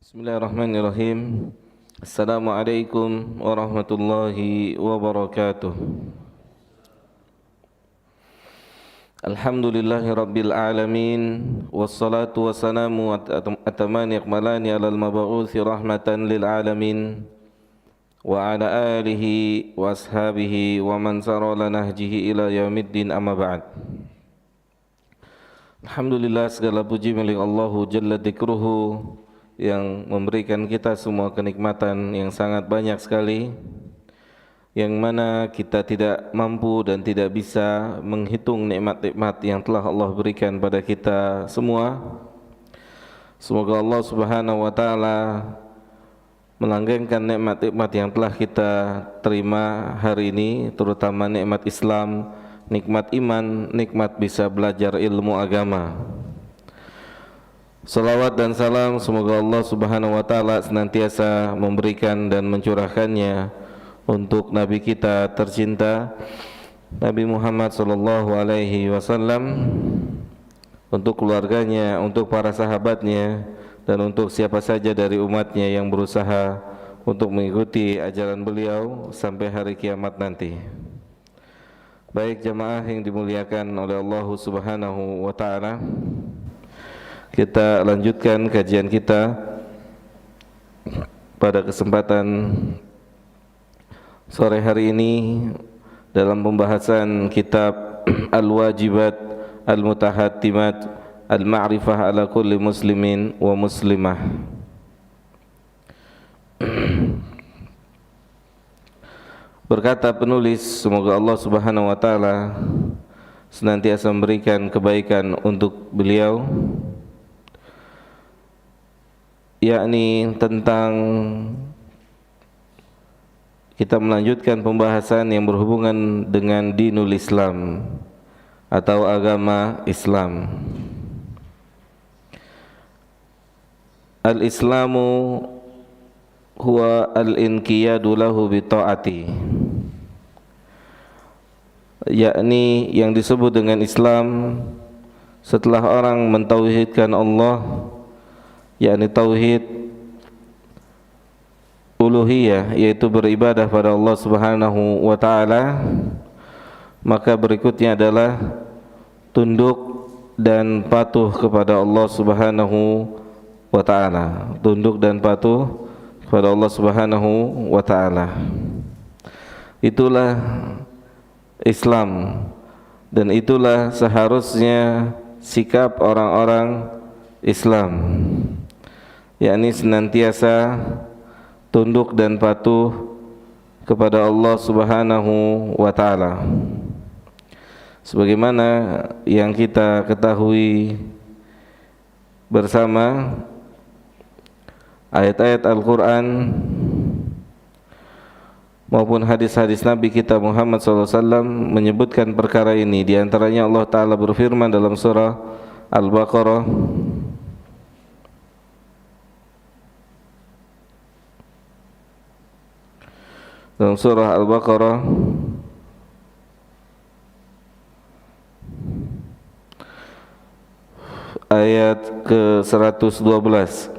Bismillahirrahmanirrahim. Assalamualaikum warahmatullahi wabarakatuh. Alhamdulillahi rabbil alamin. Wassalatu wassalamu atamani akmalani ala al-mab'uthi rahmatan lil alamin. Wa ala alihi wa ashabihi wa man sara ala nahjihi ila yaumiddin, amma ba'd. Alhamdulillah, segala puji milik Allahu Jalla Dzikruhu yang memberikan kita semua kenikmatan yang sangat banyak sekali, yang mana kita tidak mampu dan tidak bisa menghitung nikmat-nikmat yang telah Allah berikan pada kita semua. Semoga Allah Subhanahu wa taala melanggengkan nikmat-nikmat yang telah kita terima hari ini, terutama nikmat Islam, nikmat iman, nikmat bisa belajar ilmu agama. Salawat dan salam semoga Allah Subhanahu wa taala senantiasa memberikan dan mencurahkannya untuk Nabi kita tercinta Nabi Muhammad sallallahu alaihi wasallam, untuk keluarganya, untuk para sahabatnya, dan untuk siapa saja dari umatnya yang berusaha untuk mengikuti ajaran beliau sampai hari kiamat nanti. Baik jamaah yang dimuliakan oleh Allah Subhanahu wa taala, kita lanjutkan kajian kita pada kesempatan sore hari ini dalam pembahasan kitab Al-Wajibat Al-Mutahattimat Al-Ma'rifah ala kulli muslimin wa muslimah. Berkata penulis, semoga Allah Subhanahu wa taala senantiasa memberikan kebaikan untuk beliau, yakni tentang kita melanjutkan pembahasan yang berhubungan dengan dinul Islam atau agama Islam. Al-Islamu huwa al-inqiyadu lahu bi ta'ati, yakni yang disebut dengan Islam setelah orang mentauhidkan Allah, yakni tauhid uluhiyah, yaitu beribadah pada Allah Subhanahu wa taala, maka berikutnya adalah tunduk dan patuh kepada Allah Subhanahu wa taala. Tunduk dan patuh kepada Allah Subhanahu wa taala. Itulah Islam, dan itulah seharusnya sikap orang-orang Islam, yakni senantiasa tunduk dan patuh kepada Allah Subhanahu wa taala. Sebagaimana yang kita ketahui bersama, ayat-ayat Al-Quran maupun hadis-hadis Nabi kita Muhammad SAW menyebutkan perkara ini. Di antaranya Allah Ta'ala berfirman dalam surah Al-Baqarah, ayat ke-112.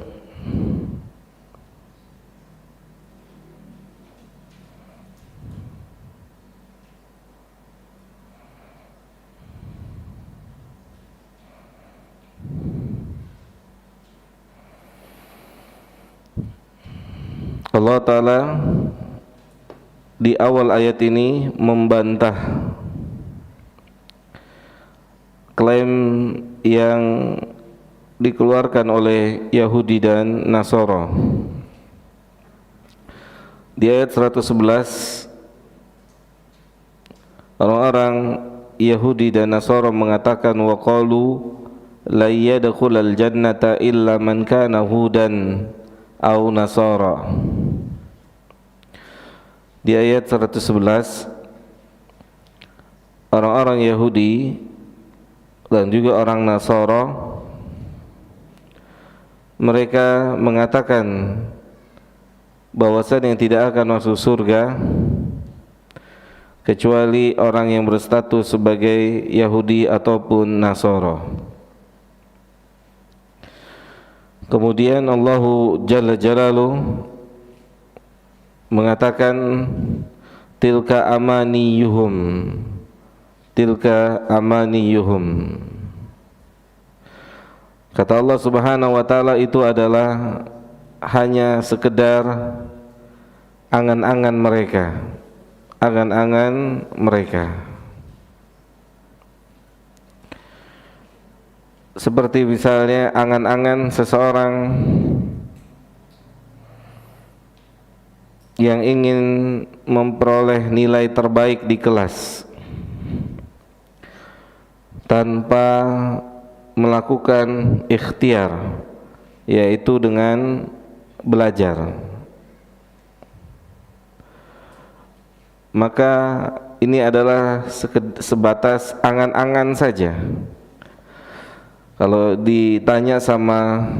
Allah Ta'ala di awal ayat ini membantah klaim yang dikeluarkan oleh Yahudi dan Nasara. Di ayat 111, orang-orang Yahudi dan Nasara mengatakan, wa qalu la yadkhulal jannata illa man kana hudan aw nasara. Di ayat 111, orang-orang Yahudi dan juga orang Nasara, mereka mengatakan bahwasanya tidak akan masuk surga kecuali orang yang berstatus sebagai Yahudi ataupun Nasara. Kemudian Allah Jalla Jalaluhu mengatakan tilka amaniyuhum, tilka amaniyuhum. Kata Allah Subhanahu wa taala, itu adalah hanya sekedar angan-angan mereka, angan-angan mereka. Seperti misalnya angan-angan seseorang yang ingin memperoleh nilai terbaik di kelas tanpa melakukan ikhtiar, yaitu dengan belajar. Maka ini adalah sebatas angan-angan saja. Kalau ditanya sama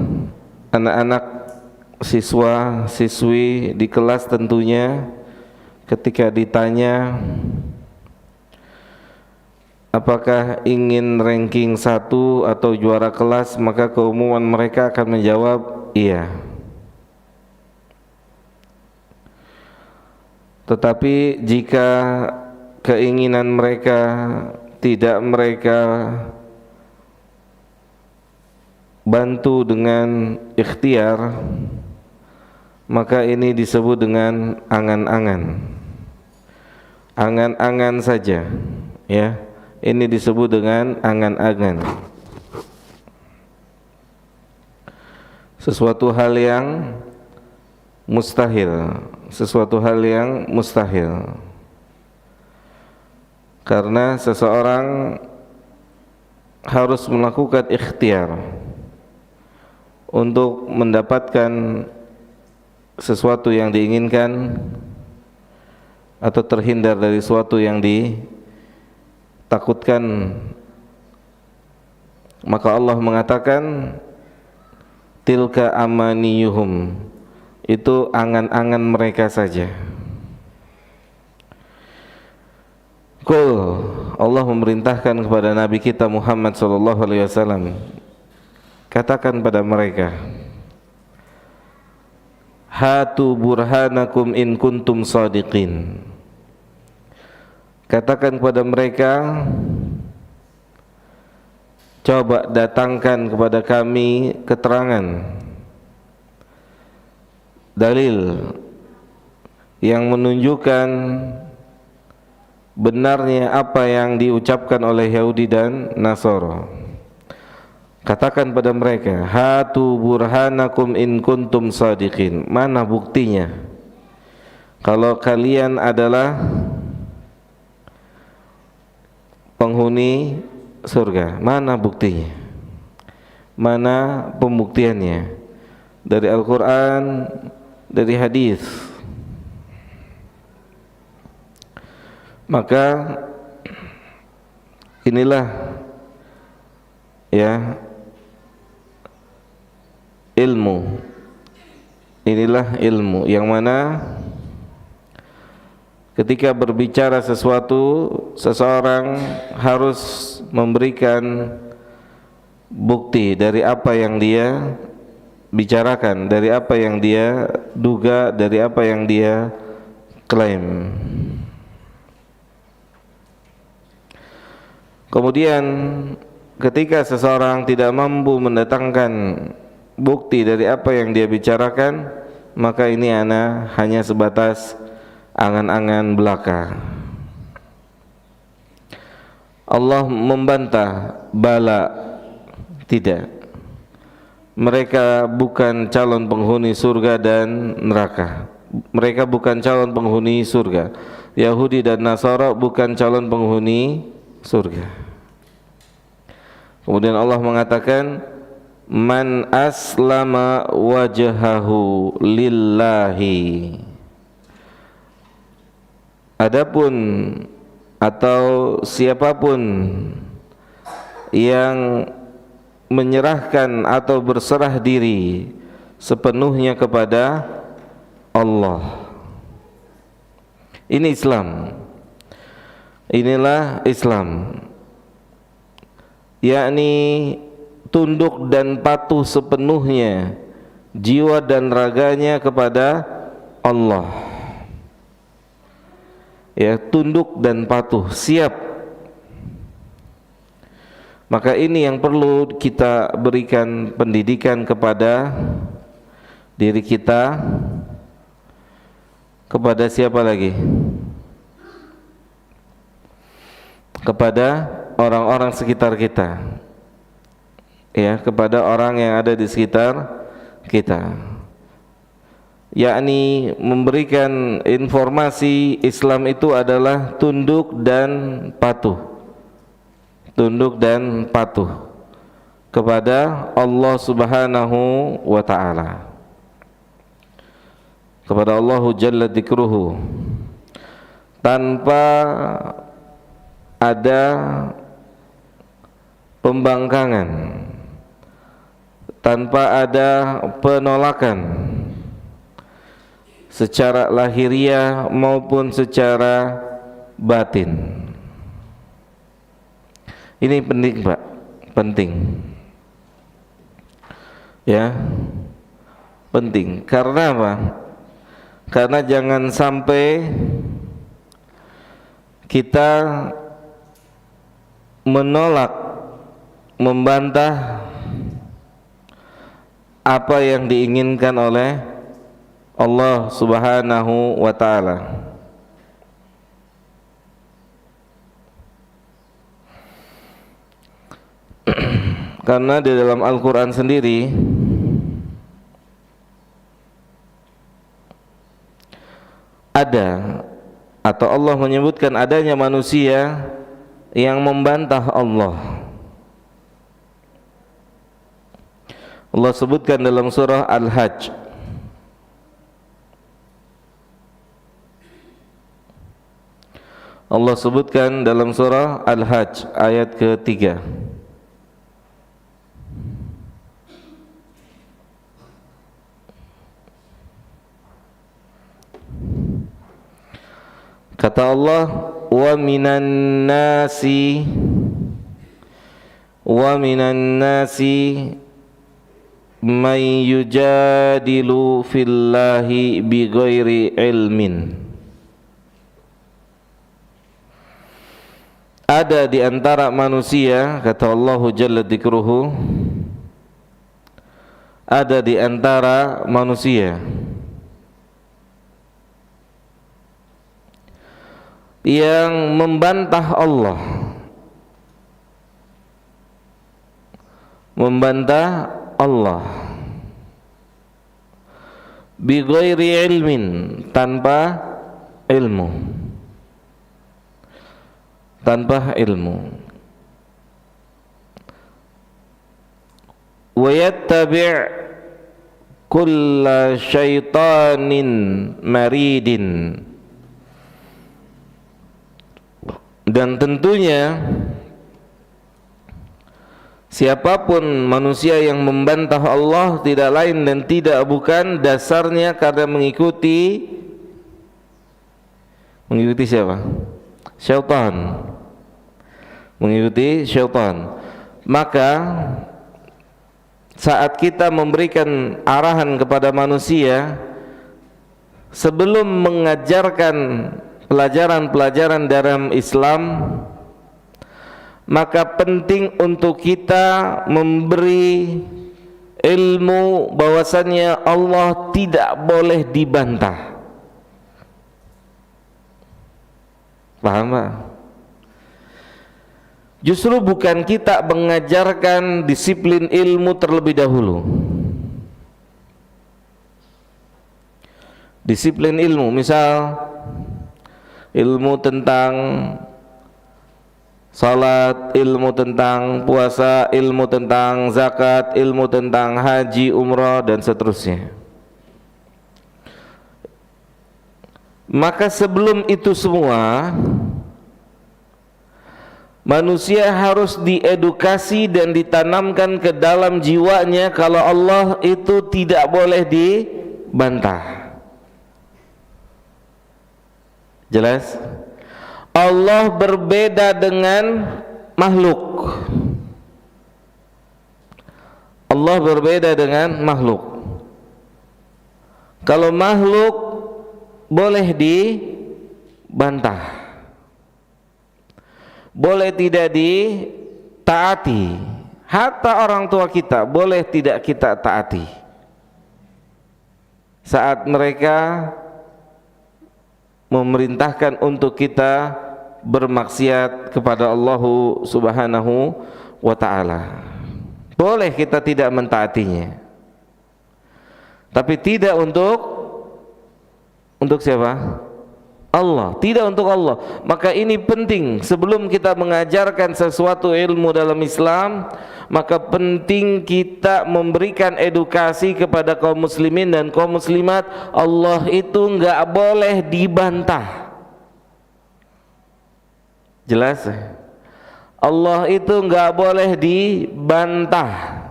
anak-anak siswa, siswi di kelas, tentunya ketika ditanya apakah ingin ranking 1 atau juara kelas, maka keumuman mereka akan menjawab iya. Tetapi jika keinginan mereka tidak mereka bantu dengan ikhtiar, maka ini disebut dengan angan-angan. Angan-angan saja, ya. Ini disebut dengan angan-angan. Sesuatu hal yang mustahil, sesuatu hal yang mustahil. Karena seseorang harus melakukan ikhtiar untuk mendapatkan sesuatu yang diinginkan atau terhindar dari sesuatu yang ditakutkan. Maka Allah mengatakan tilka amaniyuhum, itu angan-angan mereka saja. Allah memerintahkan kepada Nabi kita Muhammad SAW, katakan pada mereka, hatu burhanakum in kuntum shadiqin. Katakan kepada mereka, coba datangkan kepada kami keterangan, dalil yang menunjukkan benarnya apa yang diucapkan oleh Yahudi dan Nasara. Katakan pada mereka, hatu burhanakum in kuntum shadiqin. Mana buktinya kalau kalian adalah penghuni surga? Mana buktinya? Mana pembuktiannya? Dari Al-Quran, dari hadis. Maka inilah ya ilmu, inilah ilmu yang mana ketika berbicara sesuatu, seseorang harus memberikan bukti dari apa yang dia bicarakan, dari apa yang dia duga, dari apa yang dia klaim. Kemudian ketika seseorang tidak mampu mendatangkan bukti dari apa yang dia bicarakan, maka ini hanya sebatas angan-angan belaka. Allah membantah, bala, tidak. Mereka bukan calon penghuni surga dan neraka. Mereka bukan calon penghuni surga. Yahudi dan Nasara bukan calon penghuni surga. Kemudian Allah mengatakan, man aslama wajhahu lillahi. Adapun atau siapapun yang menyerahkan atau berserah diri sepenuhnya kepada Allah, ini Islam. Inilah Islam, yakni tunduk dan patuh sepenuhnya jiwa dan raganya kepada Allah. Ya, tunduk dan patuh, siap. Maka ini yang perlu kita berikan pendidikan kepada diri kita, kepada siapa lagi? Kepada orang-orang sekitar kita. Ya, kepada orang yang ada di sekitar kita. Yakni memberikan informasi Islam itu adalah tunduk dan patuh. Tunduk dan patuh kepada Allah Subhanahu wa ta'ala, kepada Allah Jalla Dzikruhu, tanpa ada pembangkangan, tanpa ada penolakan secara lahiriah maupun secara batin. Ini penting, Pak, penting. Ya, penting. Karena apa? Karena jangan sampai kita menolak, membantah apa yang diinginkan oleh Allah Subhanahu wa ta'ala. Karena di dalam Al-Quran sendiri ada, atau Allah menyebutkan adanya manusia yang membantah Allah. Allah sebutkan dalam surah Al-Hajj, Allah sebutkan dalam surah Al-Hajj ayat ke-3. Kata Allah, wa minan nasi man yujadilu fillahi bighairi ilmin. Ada di antara manusia, kata Allah Jalla Dzikruhu, ada di antara manusia yang membantah Allah, membantah Allah bighairi ilmin, tanpa ilmu, tanpa ilmu. Wa yattabi' kulla syaitanin maridin, dan tentunya siapapun manusia yang membantah Allah tidak lain dan tidak bukan dasarnya karena mengikuti siapa? Syaitan. Mengikuti syaitan. Maka saat kita memberikan arahan kepada manusia, sebelum mengajarkan pelajaran-pelajaran dalam Islam, maka penting untuk kita memberi ilmu bahwasannya Allah tidak boleh dibantah. Paham Pak? Justru bukan kita mengajarkan disiplin ilmu terlebih dahulu. Disiplin ilmu, misal ilmu tentang salat, ilmu tentang puasa, ilmu tentang zakat, ilmu tentang haji, umrah, dan seterusnya. Maka sebelum itu semua, manusia harus diedukasi dan ditanamkan ke dalam jiwanya kalau Allah itu tidak boleh dibantah. Jelas? Allah berbeda dengan makhluk. Allah berbeda dengan makhluk. Kalau makhluk boleh dibantah, boleh tidak ditaati. Hatta orang tua kita boleh tidak kita taati saat mereka memerintahkan untuk kita bermaksiat kepada Allah Subhanahu wa ta'ala. Boleh kita tidak mentaatinya, tapi tidak untuk siapa? Allah, tidak untuk Allah. Maka ini penting, sebelum kita mengajarkan sesuatu ilmu dalam Islam, maka penting kita memberikan edukasi kepada kaum muslimin dan kaum muslimat. Allah itu enggak boleh dibantah. Jelas? Allah itu enggak boleh dibantah.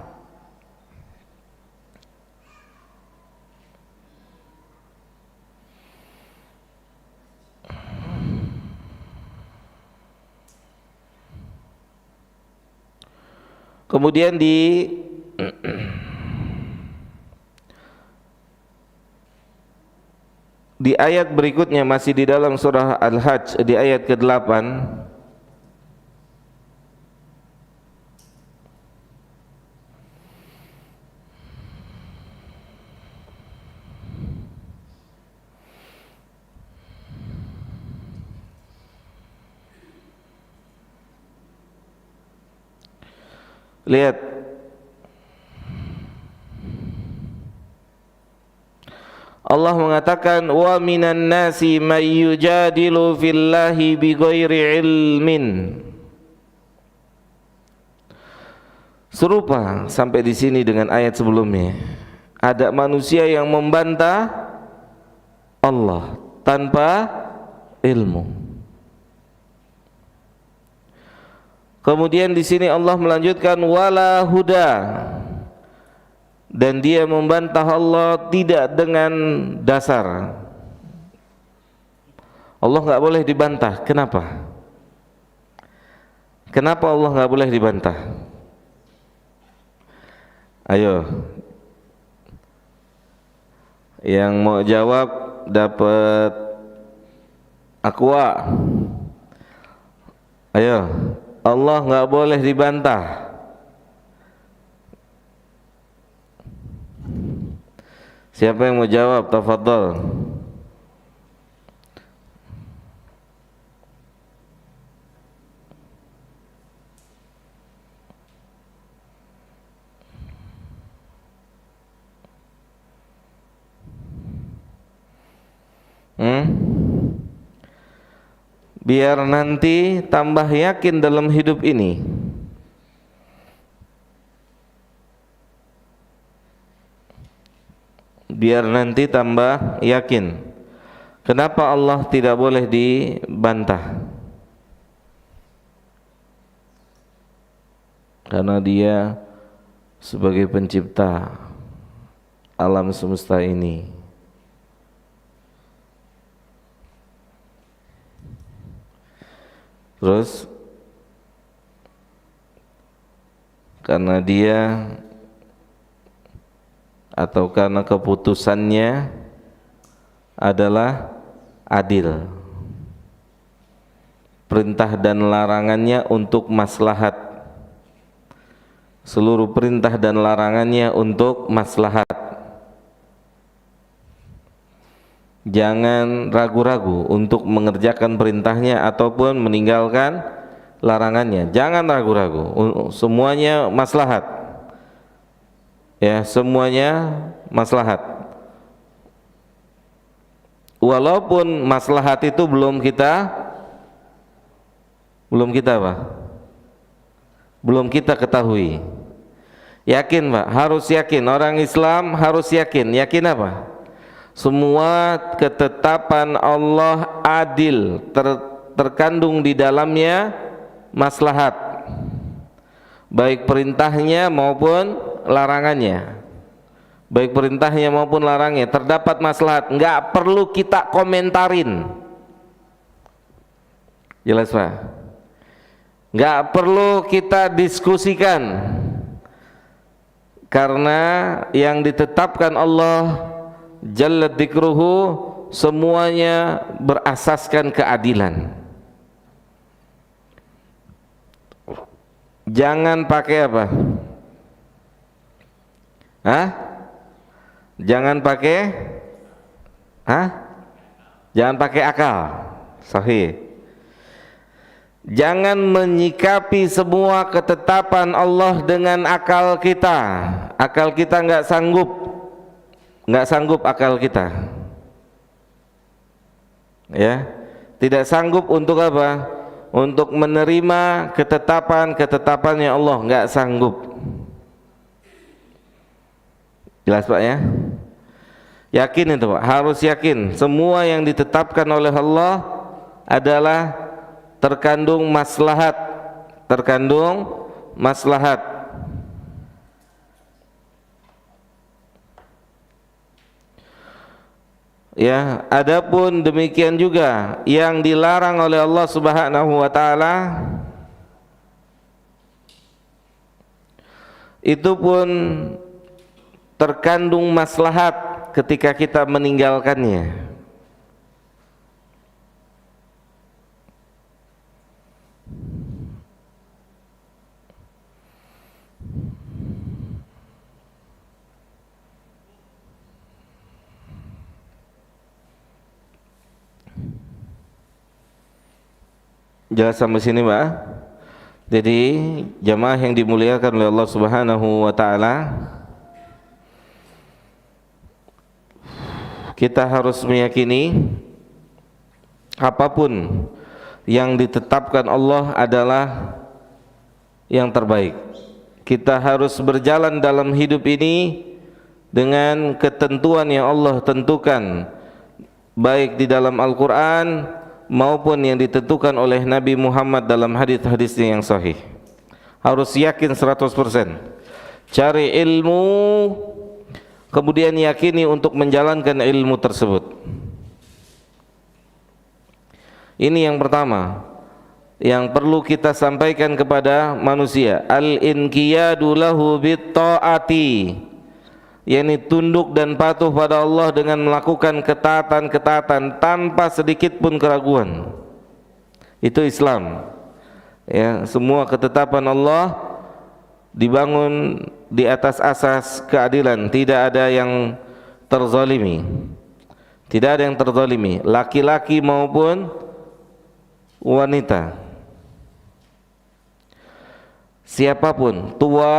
Kemudian di ayat berikutnya, masih di dalam surah Al-Hajj, di ayat ke-8, lihat, Allah mengatakan, wa minan nasi may yujadilu fillahi bighairi ilmin. Serupa sampai di sini dengan ayat sebelumnya. Ada manusia yang membantah Allah tanpa ilmu. Kemudian di sini Allah melanjutkan wala huda, dan dia membantah Allah tidak dengan dasar. Allah nggak boleh dibantah. Kenapa? Kenapa Allah nggak boleh dibantah? Ayo, yang mau jawab dapat aqua. Ayo, Allah nggak boleh dibantah. Siapa yang mau jawab? Tafadhol. Biar nanti tambah yakin dalam hidup ini. Biar nanti tambah yakin. Kenapa Allah tidak boleh dibantah? Karena Dia sebagai pencipta alam semesta ini. Terus karena Dia atau karena keputusannya adalah adil, perintah dan larangannya untuk maslahat, seluruh perintah dan larangannya untuk maslahat. Jangan ragu-ragu untuk mengerjakan perintahnya ataupun meninggalkan larangannya. Jangan ragu-ragu, semuanya maslahat. Ya, semuanya maslahat. Walaupun maslahat itu belum kita apa? Belum kita ketahui. Yakin, Pak? Harus yakin. Orang Islam harus yakin. Yakin apa? Semua ketetapan Allah adil, terkandung di dalamnya maslahat, baik perintahnya maupun larangannya. Baik perintahnya maupun larangnya terdapat maslahat, enggak perlu kita komentarin. Jelas, Pak? Enggak perlu kita diskusikan. Karena yang ditetapkan Allah Jalla dzikruhu semuanya berasaskan keadilan. Jangan pakai apa? Jangan pakai Jangan pakai akal. Sahih. Jangan menyikapi semua ketetapan Allah dengan akal kita. Akal kita nggak sanggup akal kita. Ya, tidak sanggup untuk apa? Untuk menerima ketetapan-ketetapannya Allah, nggak sanggup. Jelas Pak ya? Yakin itu Pak, harus yakin semua yang ditetapkan oleh Allah adalah terkandung maslahat. Ya, adapun demikian juga yang dilarang oleh Allah Subhanahu wa taala itu pun terkandung maslahat ketika kita meninggalkannya. Jelas sampai sini Pak? Jadi jamaah yang dimuliakan oleh Allah Subhanahu wa taala, kita harus meyakini apapun yang ditetapkan Allah adalah yang terbaik. Kita harus berjalan dalam hidup ini dengan ketentuan yang Allah tentukan, baik di dalam Al-Quran maupun yang ditentukan oleh Nabi Muhammad dalam hadis-hadisnya yang sahih. Harus yakin 100%. Cari ilmu, kemudian yakini untuk menjalankan ilmu tersebut. Ini yang pertama yang perlu kita sampaikan kepada manusia. Al-inqiyadu lahu bit-ta'ati, yakni tunduk dan patuh pada Allah dengan melakukan ketaatan-ketaatan tanpa sedikit pun keraguan. Itu Islam. Ya, semua ketetapan Allah dibangun di atas asas keadilan, tidak ada yang terzalimi. Tidak ada yang terzalimi, laki-laki maupun wanita. Siapapun, tua,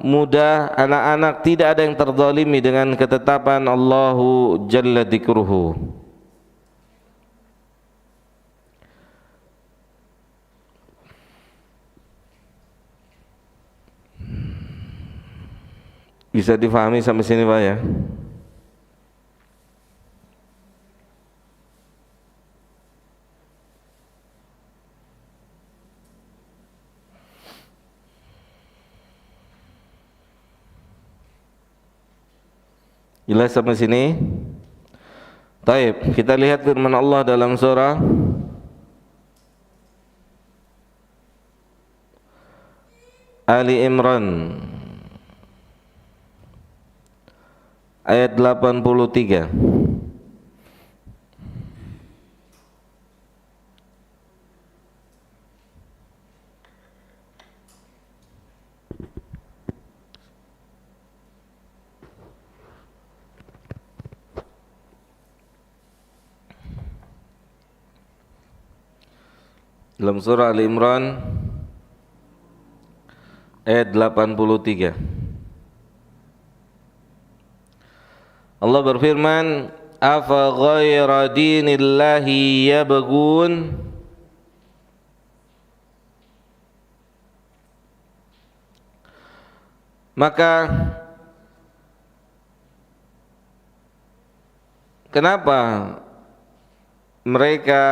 muda, anak-anak, tidak ada yang terzalimi dengan ketetapan Allahu Jalla dzikruhu. Bisa difahami sampai sini Pak ya? Jelas sampai sini? Taib, kita lihat firman Allah dalam surah Ali Imran ayat 83. Dalam surah Ali Imran ayat 83, Allah berfirman, afa ghaira dinillahi yabghun, maka kenapa mereka,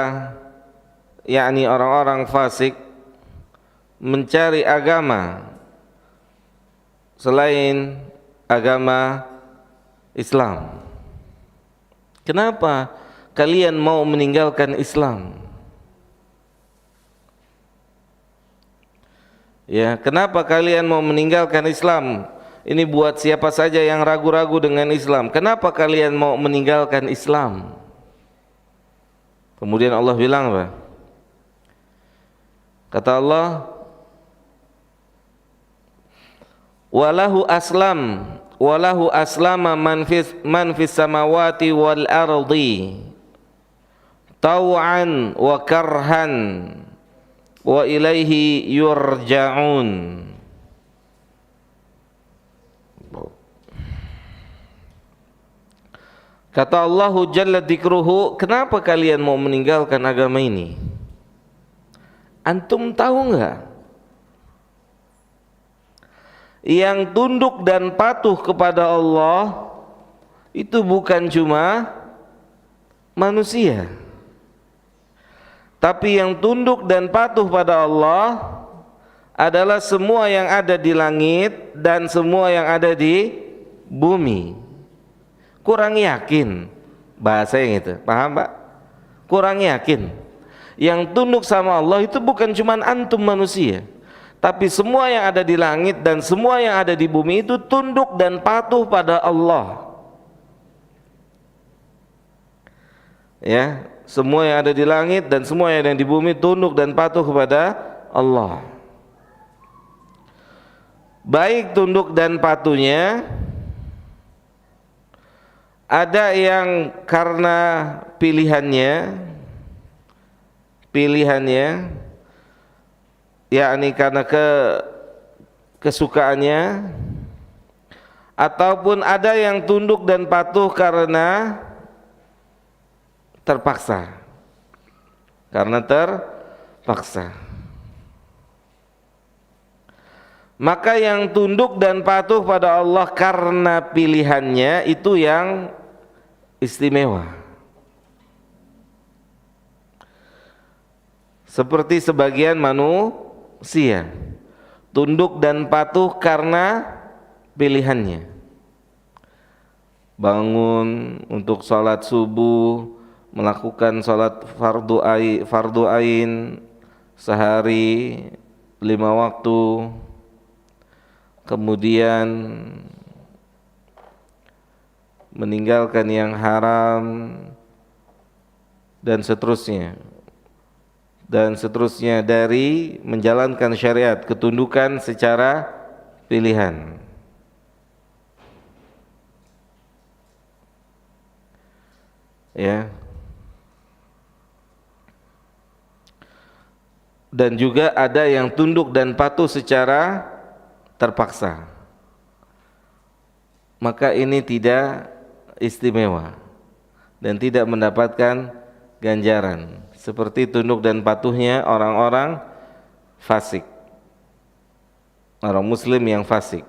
yakni orang-orang fasik, mencari agama selain agama Islam? Kenapa kalian mau meninggalkan Islam? Ya, kenapa kalian mau meninggalkan Islam Ini buat siapa saja yang ragu-ragu dengan Islam. Kenapa kalian mau meninggalkan Islam? Kemudian Allah bilang apa? Kata Allah, walahu aslama man fis samawati wal ardi taw'an wa karhan wa ilaihi yurja'un. Kata Allahu Jalla Dzikruhu, kenapa kalian mau meninggalkan agama ini? Antum tahu enggak? Yang tunduk dan patuh kepada Allah itu bukan cuma manusia, tapi yang tunduk dan patuh pada Allah adalah semua yang ada di langit dan semua yang ada di bumi. Kurang yakin bahasa yang itu, paham Pak? Kurang yakin. Yang tunduk sama Allah itu bukan cuma antum manusia, tapi semua yang ada di langit dan semua yang ada di bumi itu tunduk dan patuh pada Allah. Ya, semua yang ada di langit dan semua yang ada di bumi tunduk dan patuh kepada Allah. Baik tunduk dan patuhnya, ada yang karena pilihannya, yakni karena kesukaannya, ataupun ada yang tunduk dan patuh karena terpaksa. Maka yang tunduk dan patuh pada Allah karena pilihannya itu yang istimewa. Seperti sebagian manusia tunduk dan patuh karena pilihannya. Bangun untuk sholat subuh, melakukan sholat fardu ain sehari 5 waktu, kemudian meninggalkan yang haram dan seterusnya dari menjalankan syariat, ketundukan secara pilihan. Ya. Dan juga ada yang tunduk dan patuh secara terpaksa. Maka ini tidak istimewa dan tidak mendapatkan ganjaran seperti tunduk dan patuhnya orang-orang fasik, orang muslim yang fasik,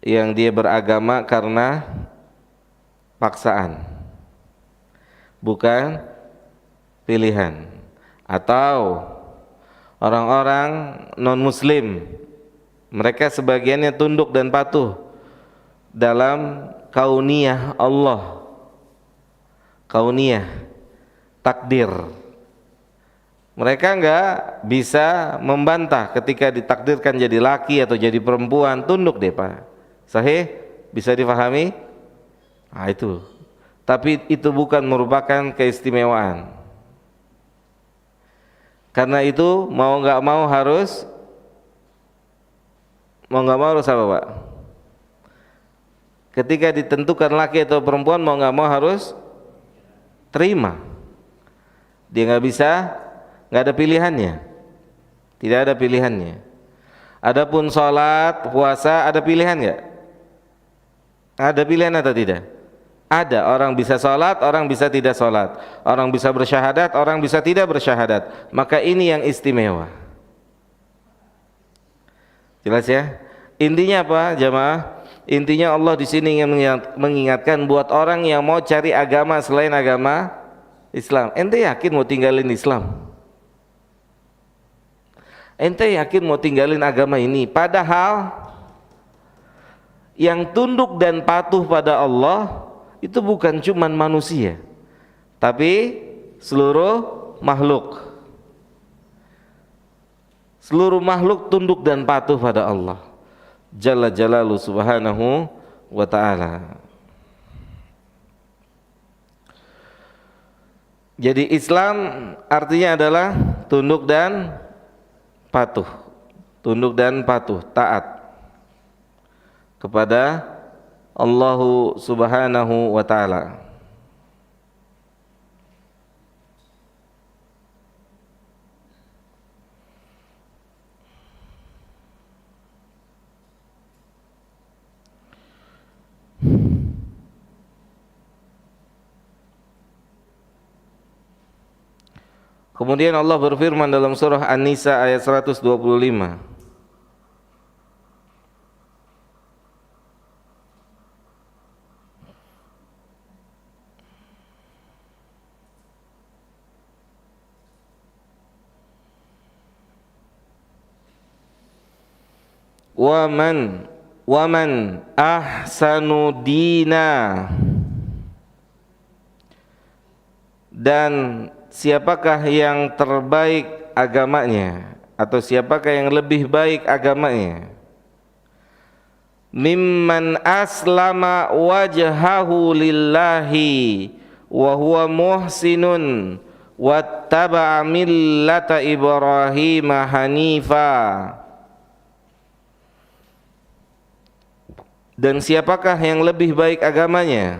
yang dia beragama karena paksaan, bukan pilihan. Atau orang-orang non muslim, mereka sebagiannya tunduk dan patuh dalam kauniyah Allah, kauniyah takdir. Mereka enggak bisa membantah ketika ditakdirkan jadi laki atau jadi perempuan, tunduk deh Pak. Sahih? Bisa difahami? Nah itu. Tapi itu bukan merupakan keistimewaan. Karena itu mau enggak mau harus apa Pak? Ketika ditentukan laki atau perempuan mau nggak mau harus terima. Dia nggak bisa, nggak ada pilihannya, tidak ada pilihannya. Adapun sholat, puasa ada pilihan nggak? Ada pilihan atau tidak? Ada. Orang bisa sholat, orang bisa tidak sholat, orang bisa bersyahadat, orang bisa tidak bersyahadat. Maka ini yang istimewa. Jelas ya? Intinya apa, jamaah? Intinya Allah di sini ingin mengingatkan buat orang yang mau cari agama selain agama Islam. Ente yakin mau tinggalin Islam? Ente yakin mau tinggalin agama ini? Padahal yang tunduk dan patuh pada Allah itu bukan cuma manusia, tapi seluruh makhluk. Seluruh makhluk tunduk dan patuh pada Allah. jalla jalaluhu subhanahu wa ta'ala. Jadi Islam artinya adalah tunduk dan patuh. Tunduk dan patuh, taat kepada Allah subhanahu wa ta'ala. Kemudian Allah berfirman dalam surah An-Nisa ayat 125. Waman ahsanu dina, dan siapakah yang terbaik agamanya, atau siapakah yang lebih baik agamanya, mimman aslama wajhahu lillahi wa huwa muhsinun wattaba'a millata Ibrahim hanifa. Dan siapakah yang lebih baik agamanya?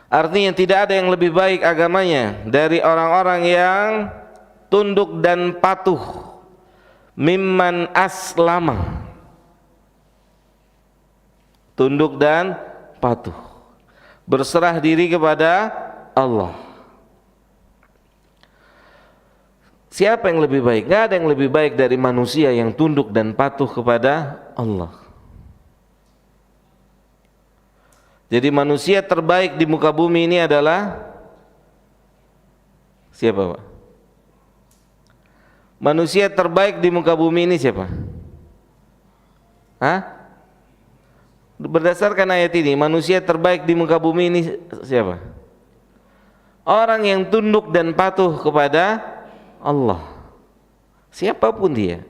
Artinya tidak ada yang lebih baik agamanya dari orang-orang yang tunduk dan patuh, mimman aslama, tunduk dan patuh, berserah diri kepada Allah. Siapa yang lebih baik? Gak ada yang lebih baik dari manusia yang tunduk dan patuh kepada Allah. Jadi manusia terbaik di muka bumi ini adalah siapa, Pak? Manusia terbaik di muka bumi ini siapa? Hah? Berdasarkan ayat ini, manusia terbaik di muka bumi ini siapa? Orang yang tunduk dan patuh kepada Allah. Siapapun dia,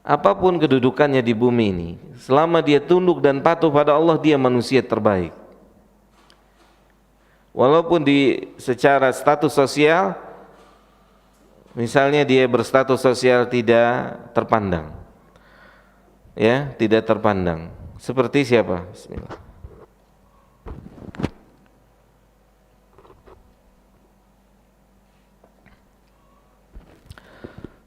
apapun kedudukannya di bumi ini, selama dia tunduk dan patuh pada Allah, dia manusia terbaik. Walaupun secara status sosial, misalnya dia berstatus sosial tidak terpandang, ya, tidak terpandang. Seperti siapa? Bismillah.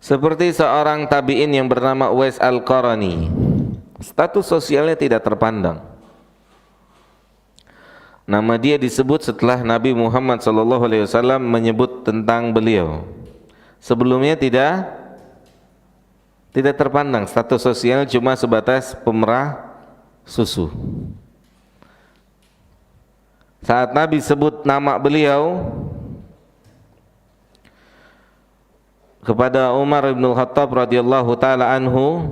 Seperti seorang tabi'in yang bernama Uwais Al-Qarani. Status sosialnya tidak terpandang. Nama dia disebut setelah Nabi Muhammad SAW menyebut tentang beliau. Sebelumnya tidak terpandang status sosial, cuma sebatas pemerah susu. Saat Nabi sebut nama beliau kepada Umar bin Khattab radhiyallahu taala anhu,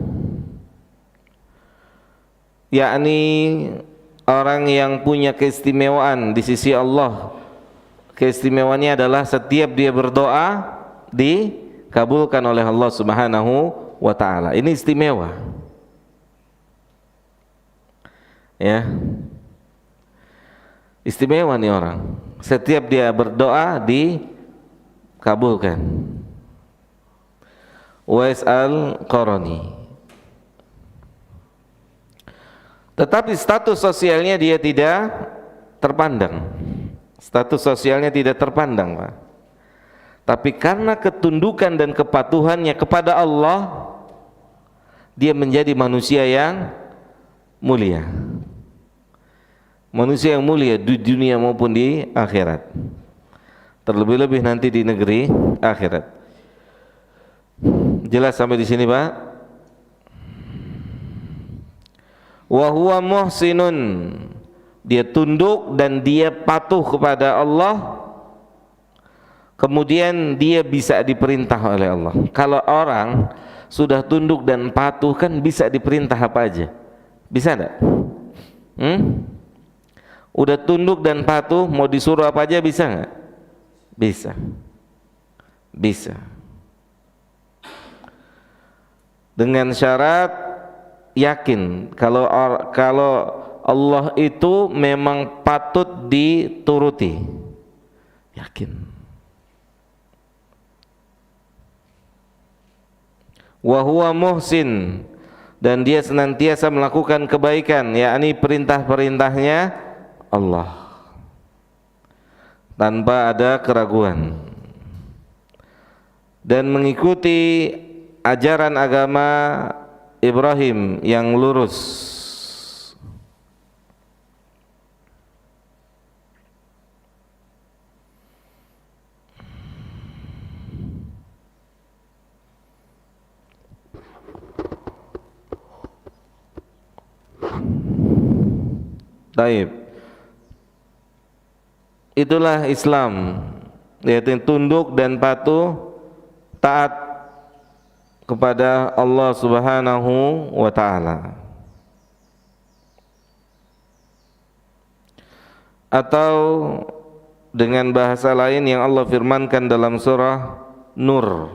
yakni orang yang punya keistimewaan di sisi Allah. Keistimewaannya adalah setiap dia berdoa dikabulkan oleh Allah Subhanahu wa taala. Ini istimewa. Ya. Istimewa nih orang. Setiap dia berdoa dikabulkan. Uwais Al-Qarani. Tetapi status sosialnya dia tidak terpandang. Status sosialnya tidak terpandang, Pak. Tapi karena ketundukan dan kepatuhannya kepada Allah, dia menjadi manusia yang mulia. Manusia yang mulia di dunia maupun di akhirat. Terlebih-lebih nanti di negeri akhirat. Jelas sampai di sini, Pak? Wa huwa muhsinun, dia tunduk dan dia patuh kepada Allah, kemudian dia bisa diperintah oleh Allah. Kalau orang sudah tunduk dan patuh kan bisa diperintah apa aja, bisa enggak? Udah tunduk dan patuh, mau disuruh apa aja bisa enggak? Bisa. Bisa. Dengan syarat yakin kalau Allah itu memang patut dituruti, yakin. Wa huwa muhsin, dan dia senantiasa melakukan kebaikan, yakni perintah-perintahnya Allah tanpa ada keraguan, dan mengikuti ajaran agama Ibrahim yang lurus. Taib. Itulah Islam, yaitu tunduk dan patuh, taat kepada Allah Subhanahu wa ta'ala. Atau dengan bahasa lain yang Allah firmankan dalam surah Nur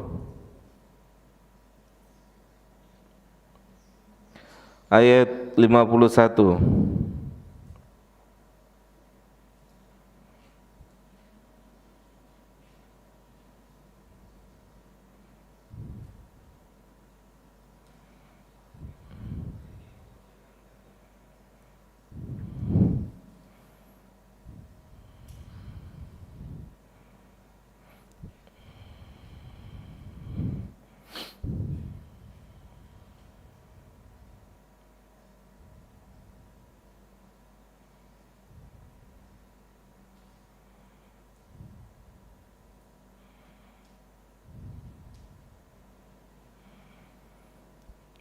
ayat 51.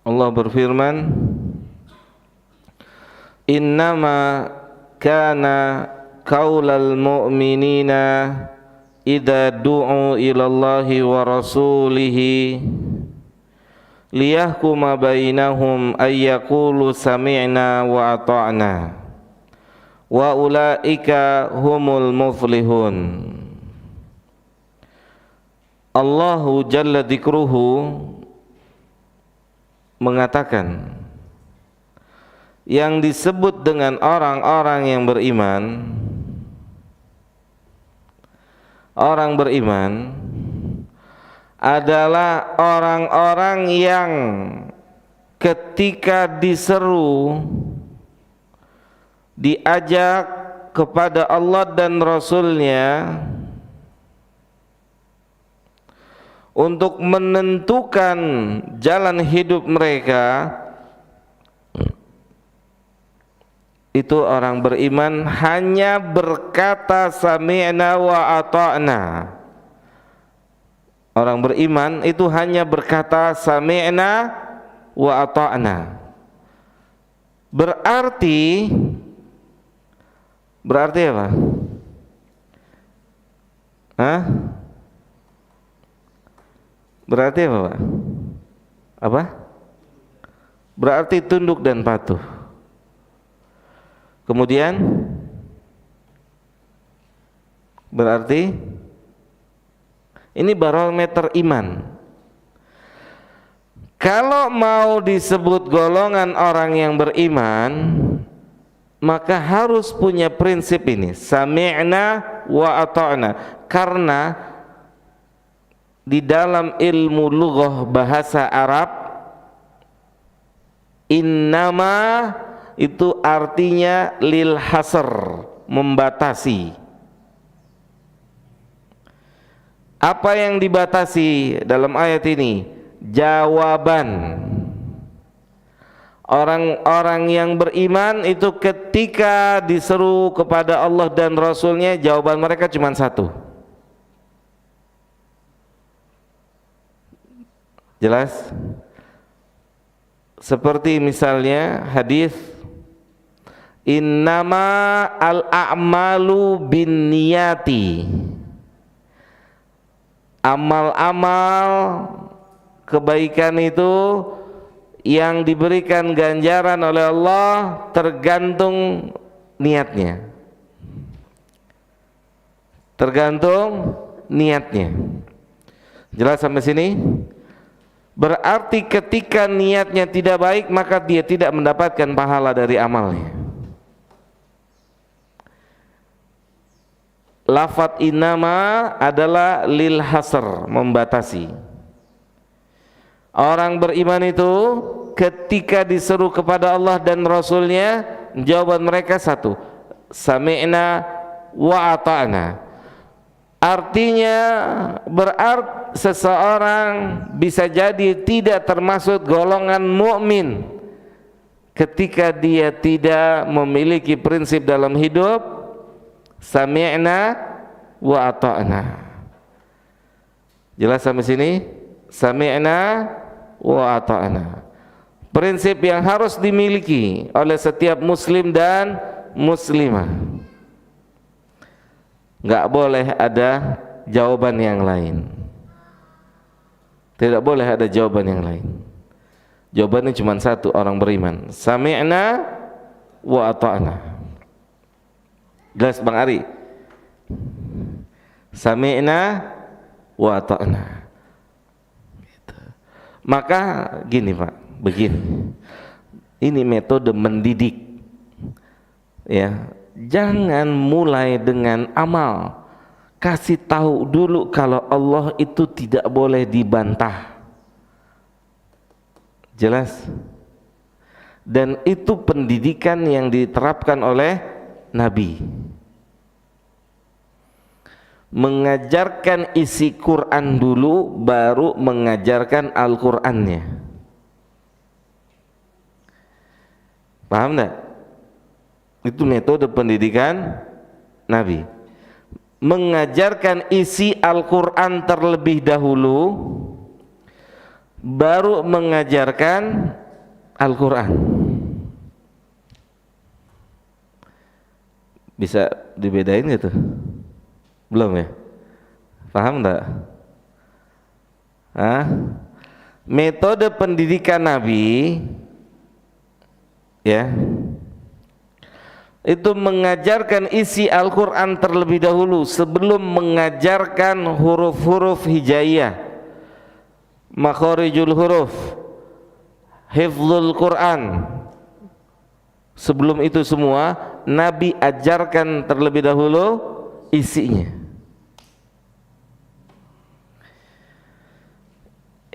Allah berfirman, innama kana qaulal mu'minina idza du'u ilallahi wa rasulihi liyahkuma bainahum ayyaqulu sami'na wa ata'na wa ulaika humul muflihun. Allahu jalla dzikruhu mengatakan, yang disebut dengan orang-orang yang beriman, orang beriman adalah orang-orang yang ketika diseru, diajak kepada Allah dan Rasul-Nya untuk menentukan jalan hidup mereka, itu orang beriman hanya berkata sami'na wa ata'na. Orang beriman itu hanya berkata sami'na wa ata'na. Berarti apa? Hah? Berarti apa, Pak? Apa? Berarti tunduk dan patuh. Kemudian berarti ini barometer iman. Kalau mau disebut golongan orang yang beriman, maka harus punya prinsip ini, sami'na wa ata'na. Karena di dalam ilmu lughah bahasa Arab, innama itu artinya lil hasr, membatasi. Apa yang dibatasi dalam ayat ini? Jawaban. Orang-orang yang beriman itu ketika diseru kepada Allah dan Rasul-Nya, jawaban mereka cuma satu. Jelas? Seperti misalnya hadis innama al-a'malu binniyati. Amal-amal kebaikan itu yang diberikan ganjaran oleh Allah tergantung niatnya. Tergantung niatnya. Jelas sampai sini? Berarti ketika niatnya tidak baik, maka dia tidak mendapatkan pahala dari amalnya. Lafaz innama adalah lil hasr, membatasi. Orang beriman itu ketika diseru kepada Allah dan Rasulnya, jawaban mereka satu, sami'na wa ata'na. Artinya berarti seseorang bisa jadi tidak termasuk golongan mukmin ketika dia tidak memiliki prinsip dalam hidup sami'na wa ata'na. Jelas sampai sini? Sami'na wa ata'na. Prinsip yang harus dimiliki oleh setiap muslim dan muslimah. Enggak boleh ada jawaban yang lain. Tidak boleh ada jawaban yang lain. Jawabannya cuma satu, orang beriman. Sami'na wa ata'na. Jelas Bang Ari? Sami'na wa ata'na. Gitu. Maka gini Pak, begini. Ini metode mendidik. Ya, jangan mulai dengan amal. Kasih tahu dulu kalau Allah itu tidak boleh dibantah. Jelas? Dan itu pendidikan yang diterapkan oleh Nabi. Mengajarkan isi Quran dulu, baru mengajarkan Al-Qurannya. Paham enggak? Itu metode pendidikan Nabi. Mengajarkan isi Al-Quran terlebih dahulu, baru mengajarkan Al-Quran. Bisa dibedain gitu? Belum ya? Paham enggak? Metode pendidikan Nabi ya, itu mengajarkan isi Al-Quran terlebih dahulu sebelum mengajarkan huruf-huruf hijaiyah, makharijul huruf, hifdzul Quran. Sebelum itu semua Nabi ajarkan terlebih dahulu isinya.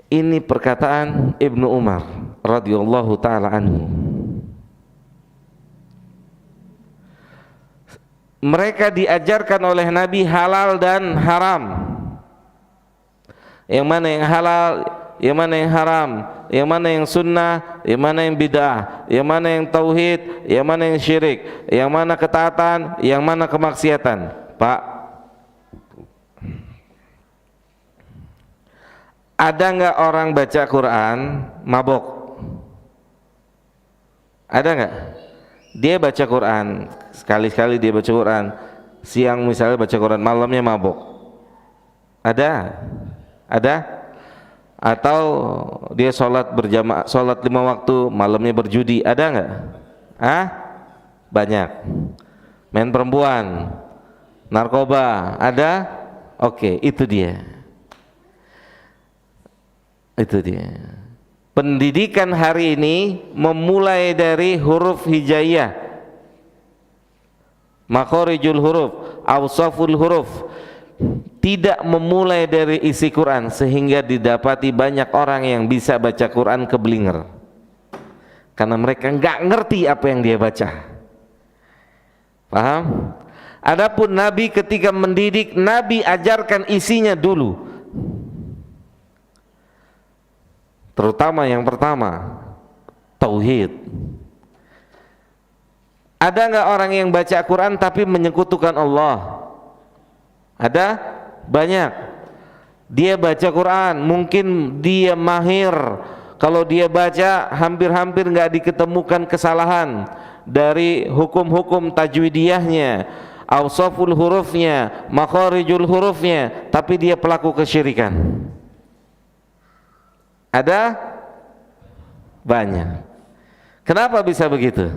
Ini perkataan Ibnu Umar radhiyallahu taala anhu. Mereka diajarkan oleh Nabi halal dan haram. Yang mana yang halal, yang mana yang haram, yang mana yang sunnah, yang mana yang bid'ah, yang mana yang tauhid, yang mana yang syirik, yang mana ketaatan, yang mana kemaksiatan. Pak, ada nggak orang baca Quran mabok? Ada nggak? Dia baca Quran, sekali-sekali dia baca Quran, siang misalnya baca Quran, malamnya mabok. Ada? Ada? Atau dia sholat berjamaah, sholat 5 waktu, malamnya berjudi, ada nggak? Banyak. Main perempuan, narkoba, ada? Oke, itu dia. Itu dia. Pendidikan hari ini memulai dari huruf hijaiyah, makharijul huruf, awsaful huruf. Tidak memulai dari isi Quran, sehingga didapati banyak orang yang bisa baca Quran keblinger karena mereka nggak ngerti apa yang dia baca. Paham? Adapun Nabi ketika mendidik, Nabi ajarkan isinya dulu. Terutama yang pertama, tauhid. Ada nggak orang yang baca Quran tapi menyekutukan Allah? Ada? Banyak. Dia baca Quran, mungkin dia mahir. Kalau dia baca, hampir-hampir nggak diketemukan kesalahan dari hukum-hukum tajwidiyahnya, awsaful hurufnya, makharijul hurufnya, tapi dia pelaku kesyirikan. Ada? Banyak. Kenapa bisa begitu?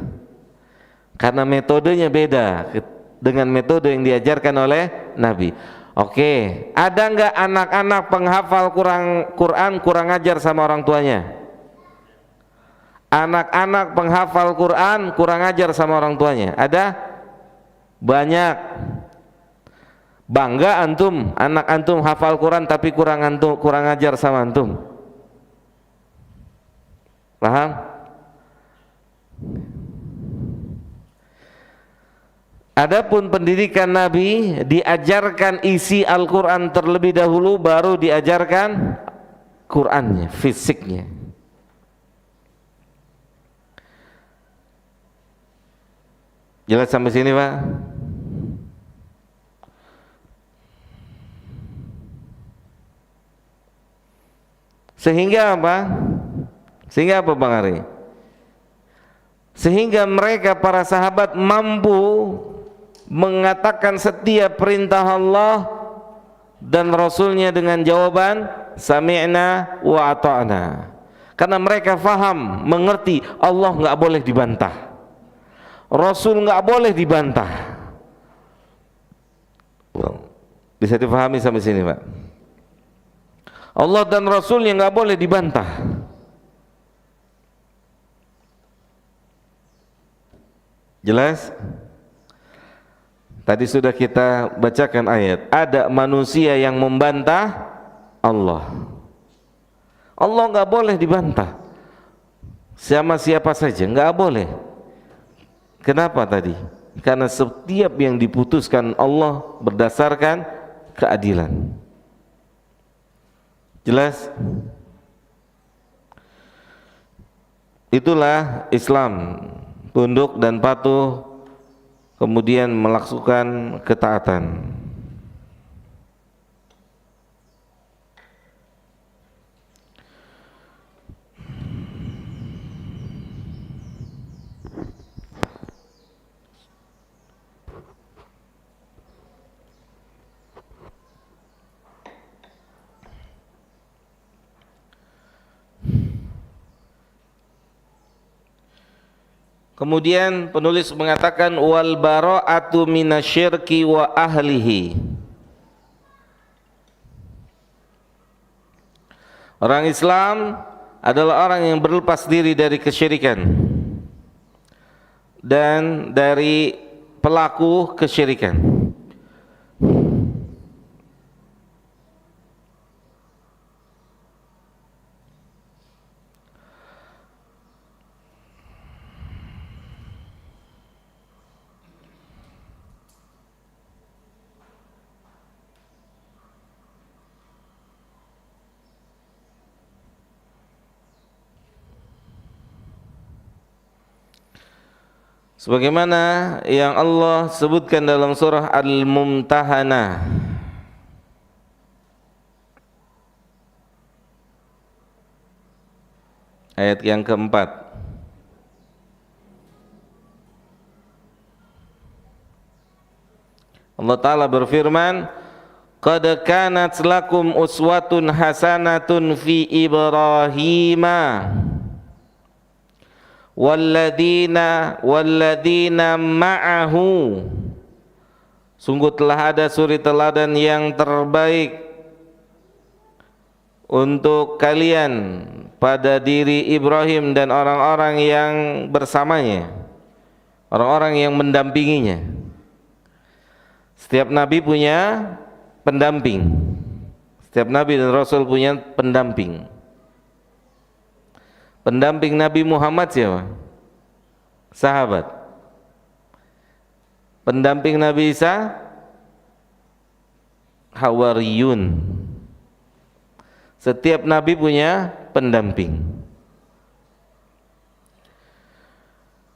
Karena metodenya beda dengan metode yang diajarkan oleh Nabi. Oke, ada nggak anak-anak penghafal Quran kurang ajar sama orang tuanya? Anak-anak penghafal Quran kurang ajar sama orang tuanya? Ada? Banyak. Bangga antum, anak antum hafal Quran tapi kurang ajar sama antum. Paham? Adapun pendidikan Nabi, diajarkan isi Al-Quran terlebih dahulu, baru diajarkan Qurannya, fisiknya. Jelas sampai sini, Pak? Sehingga apa? Sehingga apa, Bang Ari? Sehingga mereka para sahabat mampu mengatakan setiap perintah Allah dan Rasulnya dengan jawaban sami'na wa ata'na, karena mereka faham, mengerti Allah nggak boleh dibantah, Rasul nggak boleh dibantah. Bisa dipahami sampai sini, Pak? Allah dan Rasulnya nggak boleh dibantah. Jelas? Tadi sudah kita bacakan ayat, ada manusia yang membantah Allah. Allah nggak boleh dibantah sama siapa saja, nggak boleh. Kenapa tadi? Karena setiap yang diputuskan Allah berdasarkan keadilan. Jelas? Itulah Islam, tunduk dan patuh, kemudian melakukan ketaatan. Kemudian penulis mengatakan wal bara'atu minasyirki wa ahlihi. Orang Islam adalah orang yang berlepas diri dari kesyirikan dan dari pelaku kesyirikan. Sebagaimana yang Allah sebutkan dalam surah Al-Mumtahanah, ayat yang keempat. Allah Ta'ala berfirman, qad kanat lakum uswatun hasanatun fi Ibrahima walladina ma'ahu. Sungguh telah ada suri teladan yang terbaik untuk kalian pada diri Ibrahim dan orang-orang yang bersamanya, orang-orang yang mendampinginya. Setiap nabi punya pendamping, setiap nabi dan rasul punya pendamping. Pendamping Nabi Muhammad siapa? Sahabat. Pendamping Nabi Isa? Hawariyun. Setiap nabi punya pendamping.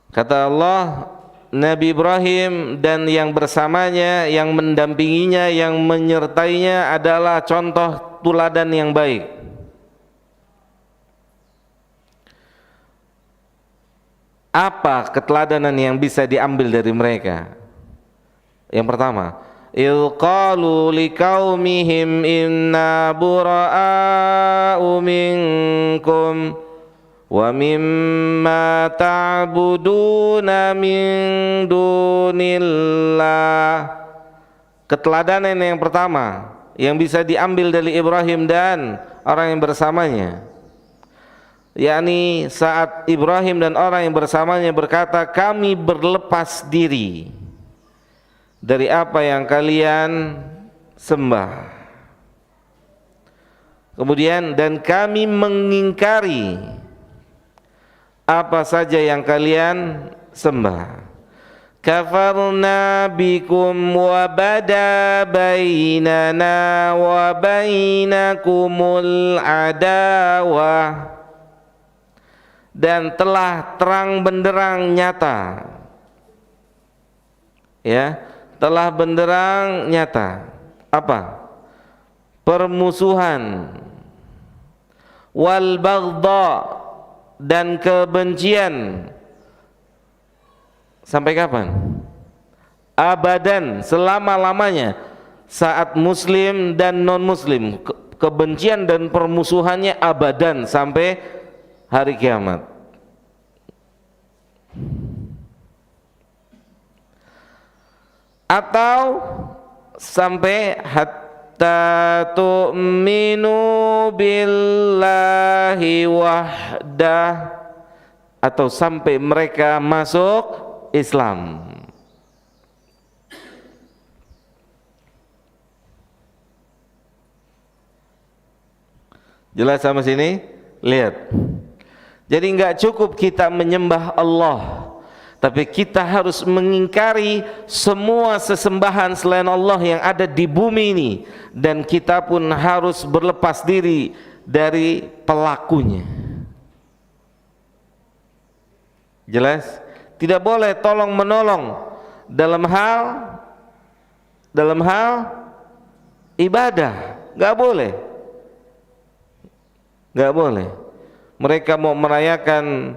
Kata Allah, Nabi Ibrahim dan yang bersamanya, yang mendampinginya, yang menyertainya adalah contoh teladan yang baik. Apa keteladanan yang bisa diambil dari mereka? Yang pertama, il qalu liqaumihim inna bura'a'u minkum wa mimma ta'buduna min dunillah keteladanan yang pertama yang bisa diambil dari Ibrahim dan orang yang bersamanya, yakni saat Ibrahim dan orang yang bersamanya berkata, kami berlepas diri dari apa yang kalian sembah. Kemudian, dan kami mengingkari apa saja yang kalian sembah. Kafarna bikum wa bada bainana wa bainakumul adawah, dan telah terang benderang nyata, ya, telah benderang nyata apa? Permusuhan, wal baghdha, dan kebencian. Sampai kapan? Abadan, selama-lamanya. Saat muslim dan non muslim, kebencian dan permusuhannya abadan sampai hari kiamat. Atau sampai hatta tu'minu billahi wahdah, atau sampai mereka masuk Islam. Jelas sama sini? Lihat. Jadi enggak cukup kita menyembah Allah, tapi kita harus mengingkari semua sesembahan selain Allah yang ada di bumi ini, dan kita pun harus berlepas diri dari pelakunya. Jelas? Tidak boleh tolong menolong dalam hal ibadah, nggak boleh, nggak boleh. Mereka mau merayakan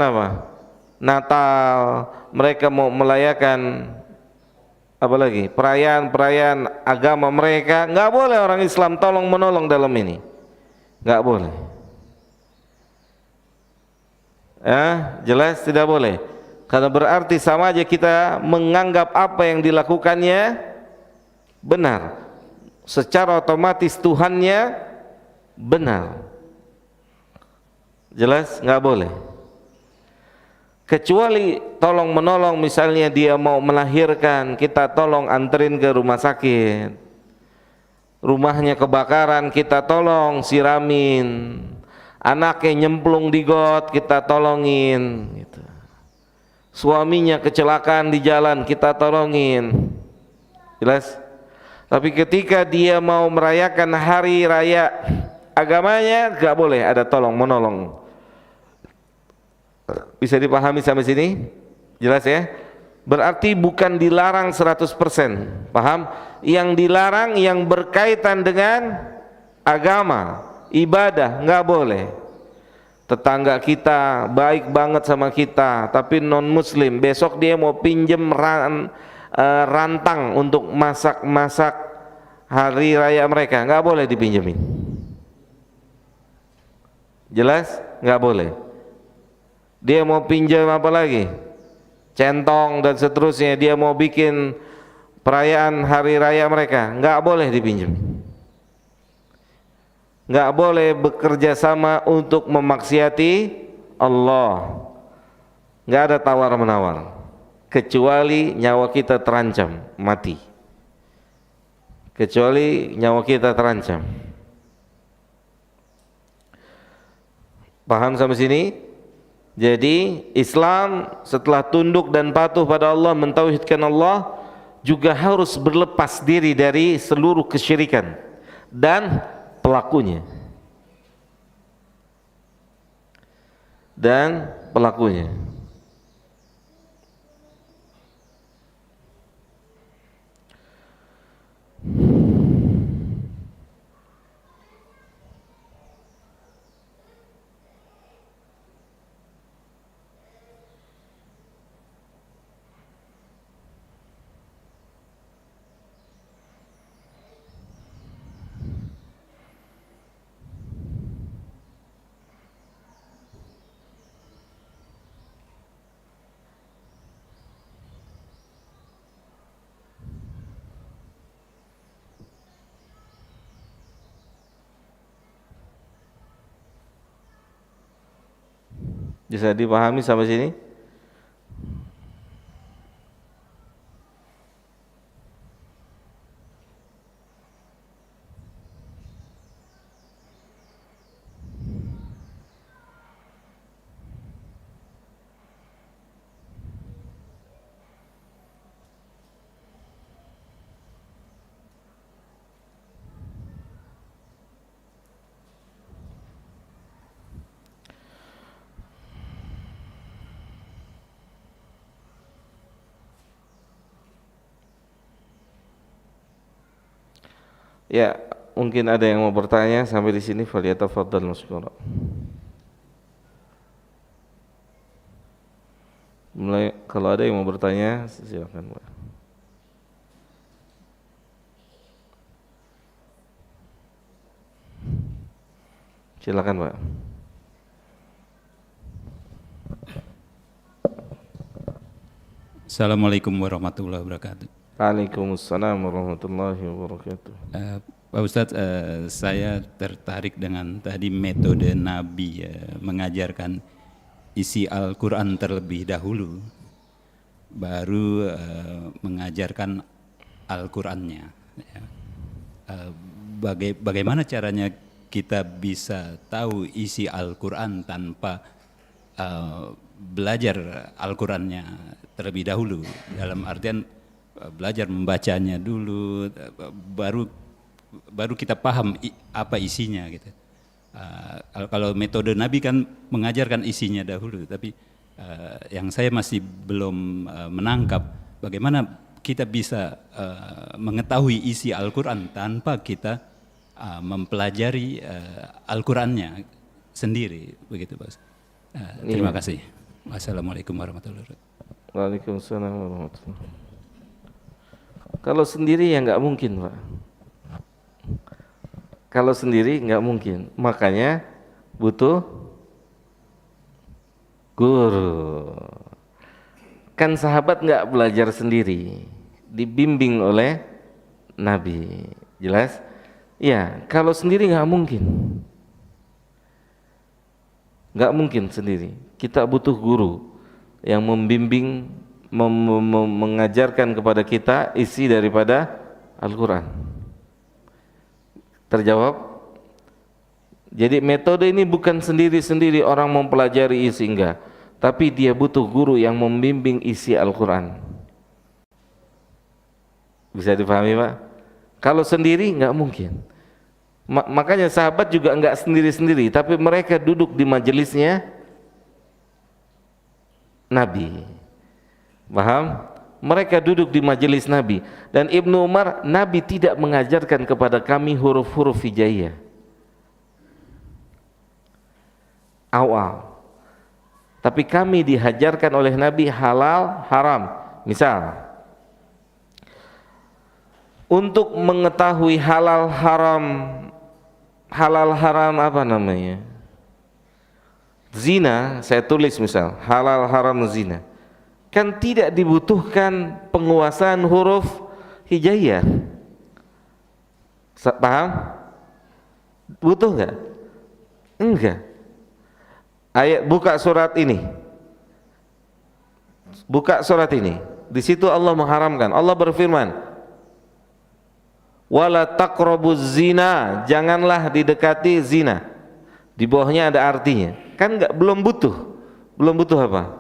apa? Natal, mereka mau merayakan apa lagi? Perayaan agama mereka, nggak boleh orang Islam tolong menolong dalam ini, nggak boleh. Jelas tidak boleh, karena berarti sama aja kita menganggap apa yang dilakukannya benar, secara otomatis Tuhannya benar. Jelas nggak boleh. Kecuali tolong menolong, misalnya dia mau melahirkan, kita tolong anterin ke rumah sakit, rumahnya kebakaran, kita tolong siramin, anaknya nyemplung di got, kita tolongin gitu. Suaminya kecelakaan di jalan, kita tolongin. Jelas? Tapi ketika dia mau merayakan hari raya agamanya, gak boleh ada tolong menolong. Bisa dipahami sampai sini? Jelas ya? Berarti bukan dilarang 100%, paham? Yang dilarang yang berkaitan dengan agama, ibadah, nggak boleh. Tetangga kita baik banget sama kita, tapi non muslim, besok dia mau pinjem rantang untuk masak-masak hari raya mereka, nggak boleh dipinjemin. Jelas? Nggak boleh. Dia mau pinjam apa lagi? Centong dan seterusnya, dia mau bikin perayaan hari raya mereka, nggak boleh dipinjam. Nggak boleh bekerja sama untuk memaksiati Allah. Nggak ada tawar-menawar, kecuali nyawa kita terancam mati. Kecuali nyawa kita terancam. Paham sampai sini? Jadi Islam setelah tunduk dan patuh pada Allah, mentauhidkan Allah, juga harus berlepas diri dari seluruh kesyirikan dan pelakunya. Bisa dipahami sampai sini? Ya, mungkin ada yang mau bertanya sampai di sini, falyatafaddal masykuran. Mulai, kalau ada yang mau bertanya silakan, Pak. Silakan, Pak. Assalamualaikum warahmatullahi wabarakatuh. Waalaikumsalam warahmatullahi wabarakatuh. Pak Ustadz, saya tertarik dengan tadi metode Nabi mengajarkan isi Al-Quran terlebih dahulu, baru mengajarkan Al-Qurannya. Ya. Bagaimana caranya kita bisa tahu isi Al-Quran tanpa belajar Al-Qurannya terlebih dahulu, dalam artian belajar membacanya dulu, baru kita paham apa isinya gitu. Kalau metode Nabi kan mengajarkan isinya dahulu, tapi yang saya masih belum menangkap bagaimana kita bisa mengetahui isi Al-Quran tanpa kita mempelajari Al-Qurannya sendiri, begitu Pak. Terima kasih. Wassalamualaikum warahmatullahi wabarakatuh. Waalaikumsalam warahmatullahi wabarakatuh. Kalau sendiri ya nggak mungkin, Pak. Kalau sendiri nggak mungkin, makanya butuh guru. Kan sahabat nggak belajar sendiri, dibimbing oleh Nabi. Jelas? Ya, kalau sendiri nggak mungkin. Nggak mungkin sendiri. Kita butuh guru yang membimbing, mengajarkan kepada kita isi daripada Al-Quran. Terjawab? Jadi metode ini bukan sendiri-sendiri orang mempelajari isi, enggak, tapi dia butuh guru yang membimbing isi Al-Quran. Bisa dipahami, Pak? Kalau sendiri enggak mungkin. Makanya sahabat juga enggak sendiri-sendiri, tapi mereka duduk di majelisnya Nabi. Paham? Mereka duduk di majelis Nabi. Dan Ibnu Umar, Nabi tidak mengajarkan kepada kami huruf-huruf hijaiyah awal, tapi kami dihajarkan oleh Nabi halal haram. Misal, untuk mengetahui halal haram apa namanya, zina, saya tulis misal halal haram zina, kan tidak dibutuhkan penguasaan huruf hijaiyah. Paham? Butuh nggak? Enggak. Ayat, buka surat ini. Buka surat ini. Di situ Allah mengharamkan. Allah berfirman, "Wala taqrabuz zina", janganlah didekati zina. Di bawahnya ada artinya. Kan belum butuh. Belum butuh apa?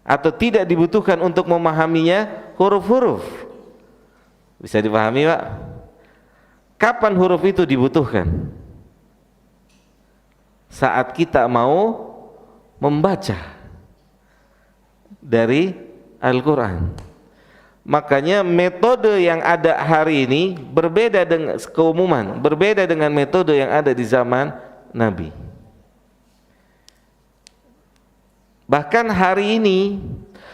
Atau tidak dibutuhkan untuk memahaminya huruf-huruf. Bisa dipahami, Pak? Kapan huruf itu dibutuhkan? Saat kita mau membaca dari Al-Quran. Makanya metode yang ada hari ini berbeda dengan keumuman, berbeda dengan metode yang ada di zaman Nabi. Bahkan hari ini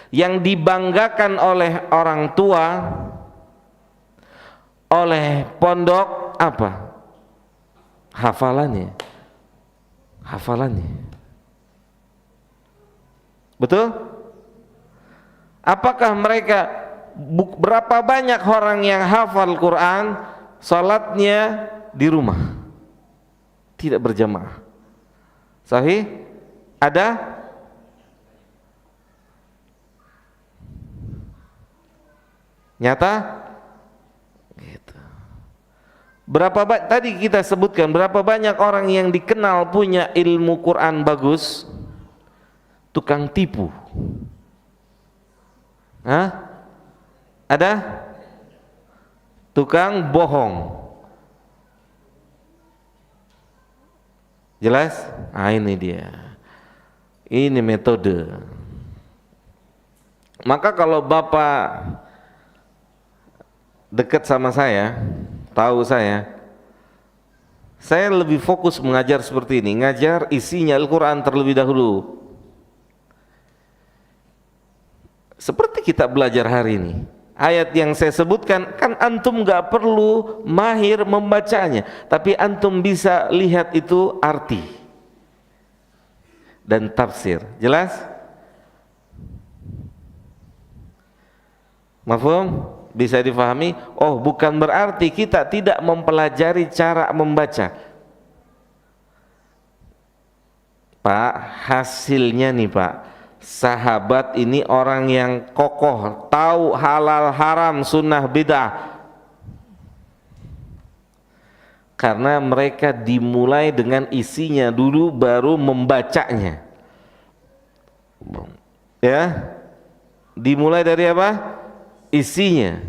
yang dibanggakan oleh orang tua, oleh pondok, apa? Hafalannya. Betul? Apakah mereka, berapa banyak orang yang hafal Quran, salatnya di rumah, tidak berjamaah? Sahih? Ada? Nyata? Gitu. Tadi kita sebutkan berapa banyak orang yang dikenal punya ilmu Quran bagus, tukang tipu. Hah? Ada? Tukang bohong. Jelas? Ah, ini dia. Ini metode. Maka kalau Bapak dekat sama saya, tahu saya lebih fokus mengajar seperti ini, ngajar isinya Al-Quran terlebih dahulu. Seperti kita belajar hari ini, ayat yang saya sebutkan kan antum gak perlu mahir membacanya, tapi antum bisa lihat itu arti dan tafsir. Jelas? Mafhum? Bisa difahami? Oh, bukan berarti kita tidak mempelajari cara membaca. Pak, hasilnya nih Pak, sahabat ini orang yang kokoh, tahu halal haram, sunnah bid'ah, karena mereka dimulai dengan isinya dulu baru membacanya. Ya, dimulai dari apa? Isinya.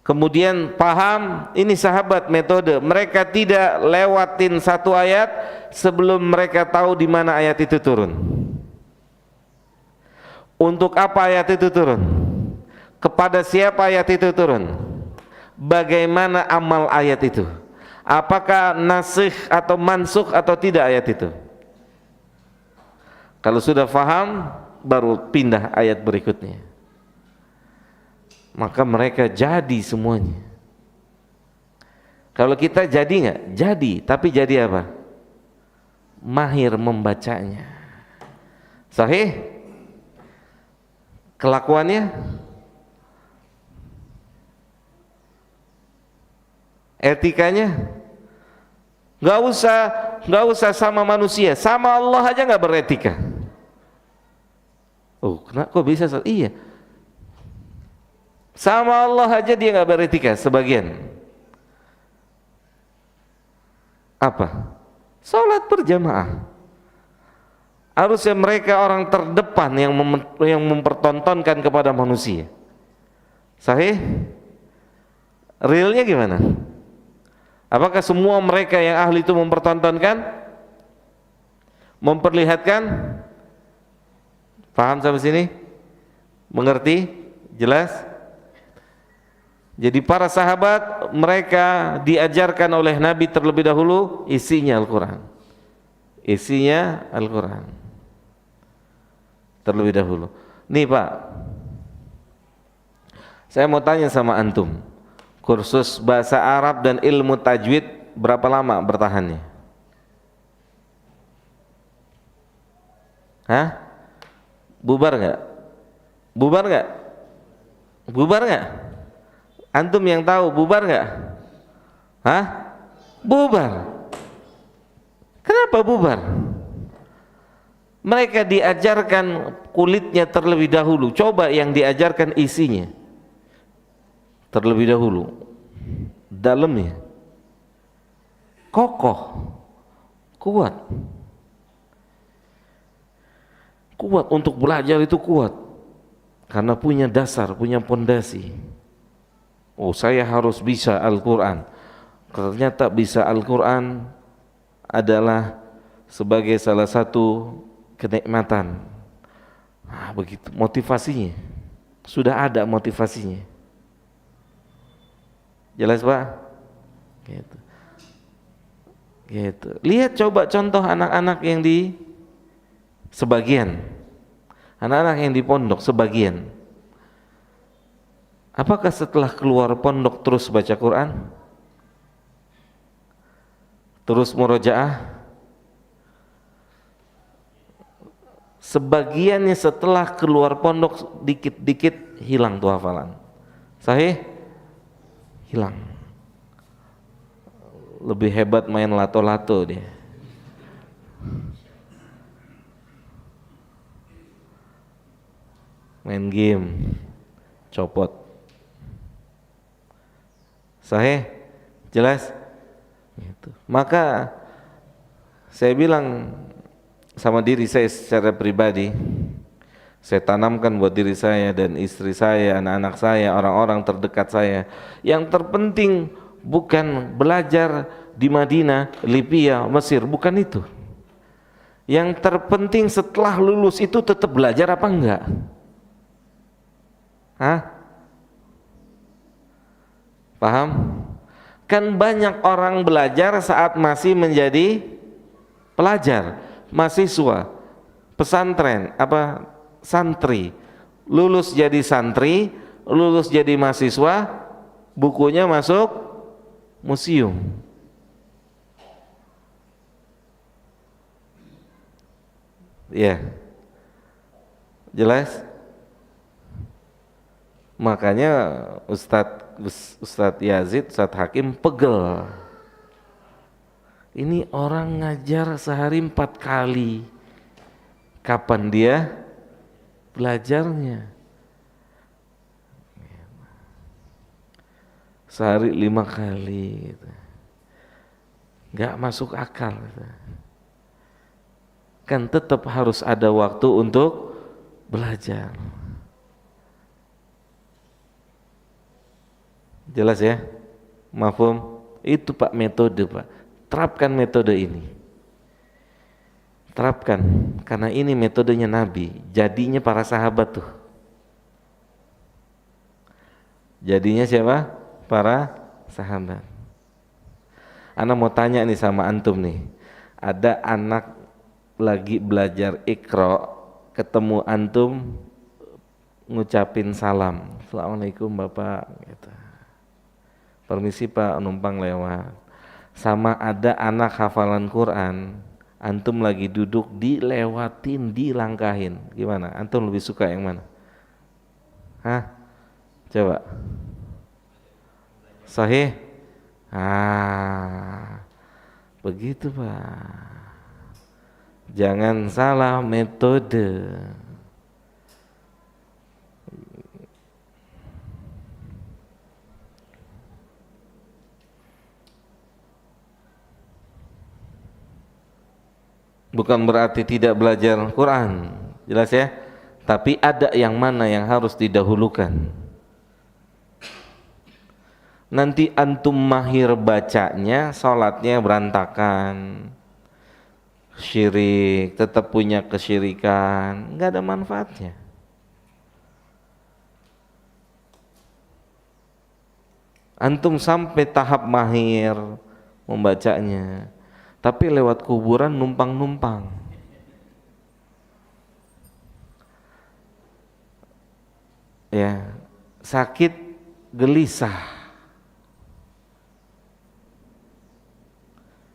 Kemudian paham, ini sahabat metode, mereka tidak lewatin satu ayat sebelum mereka tahu di mana ayat itu turun. Untuk apa ayat itu turun? Kepada siapa ayat itu turun? Bagaimana amal ayat itu? Apakah nasikh atau mansukh atau tidak ayat itu? Kalau sudah faham, baru pindah ayat berikutnya. Maka mereka jadi semuanya. Kalau kita jadi nggak? Jadi, tapi jadi apa? Mahir membacanya. Sahih? Kelakuannya? Etikanya? Nggak usah sama manusia, sama Allah aja nggak beretika. Oh, kenapa kok bisa? Iya. Sama Allah aja dia nggak beretika sebagian. Apa? Salat berjamaah. Harusnya mereka orang terdepan yang mempertontonkan kepada manusia. Sahih? Realnya gimana? Apakah semua mereka yang ahli itu mempertontonkan? Memperlihatkan? Paham sampai sini? Mengerti? Jelas? Jadi para sahabat mereka diajarkan oleh Nabi terlebih dahulu isinya Al-Quran. Isinya Al-Quran terlebih dahulu. Nih Pak, saya mau tanya sama antum, kursus bahasa Arab dan ilmu tajwid berapa lama bertahannya? Hah? Bubar nggak? Bubar nggak? Bubar nggak? Antum yang tahu bubar nggak? Hah? Bubar. Kenapa bubar? Mereka diajarkan kulitnya terlebih dahulu. Coba yang diajarkan isinya terlebih dahulu. Dalamnya kokoh, kuat. Kuat untuk belajar itu kuat. Karena punya dasar, punya pondasi. Oh, saya harus bisa Al-Quran. Ternyata bisa Al-Quran adalah sebagai salah satu kenikmatan. Nah, begitu motivasinya. Sudah ada motivasinya. Jelas Pak? Gitu. Gitu. Lihat coba contoh anak-anak yang di sebagian. Anak-anak yang di pondok sebagian. Apakah setelah keluar pondok terus baca Quran? Terus murojaah? Sebagiannya setelah keluar pondok dikit-dikit hilang tuh hafalan. Sahih? Hilang. Lebih hebat main lato-lato dia. main game, copot. Sahih? Jelas? Gitu. Maka saya bilang sama diri saya secara pribadi, saya tanamkan buat diri saya dan istri saya, anak-anak saya, orang-orang terdekat saya, yang terpenting bukan belajar di Madinah, Libya, Mesir, bukan itu. Yang terpenting setelah lulus itu tetap belajar apa enggak? Hah? Paham? Kan banyak orang belajar saat masih menjadi pelajar, mahasiswa, pesantren, santri. Lulus jadi santri, lulus jadi mahasiswa, bukunya masuk museum. Ya. Jelas? Makanya Ustadz Yazid, Ustadz Hakim pegel. Ini orang ngajar sehari 4 kali. Kapan dia belajarnya? Sehari 5 kali gitu. Gak masuk akal gitu. Kan tetap harus ada waktu untuk belajar. Jelas ya? Mafhum? Itu Pak metode Pak. Terapkan metode ini. Terapkan, karena ini metodenya Nabi. Jadinya para sahabat tuh. Jadinya siapa? Para sahabat. Ana mau tanya nih sama antum nih. Ada anak lagi belajar Iqra, ketemu antum ngucapin salam. Assalamualaikum Bapak gitu. Permisi Pak, numpang lewat. Sama ada anak hafalan Quran, antum lagi duduk dilewatin, dilangkahin. Gimana? Antum lebih suka yang mana? Hah? Coba. Sahih? Begitu Pak. Jangan salah metode. Bukan berarti tidak belajar Quran, jelas ya. Tapi ada yang mana yang harus didahulukan. Nanti antum mahir bacanya, sholatnya berantakan, syirik, tetap punya kesyirikan, nggak ada manfaatnya. Antum sampai tahap mahir membacanya, tapi lewat kuburan numpang-numpang. Ya, sakit, gelisah.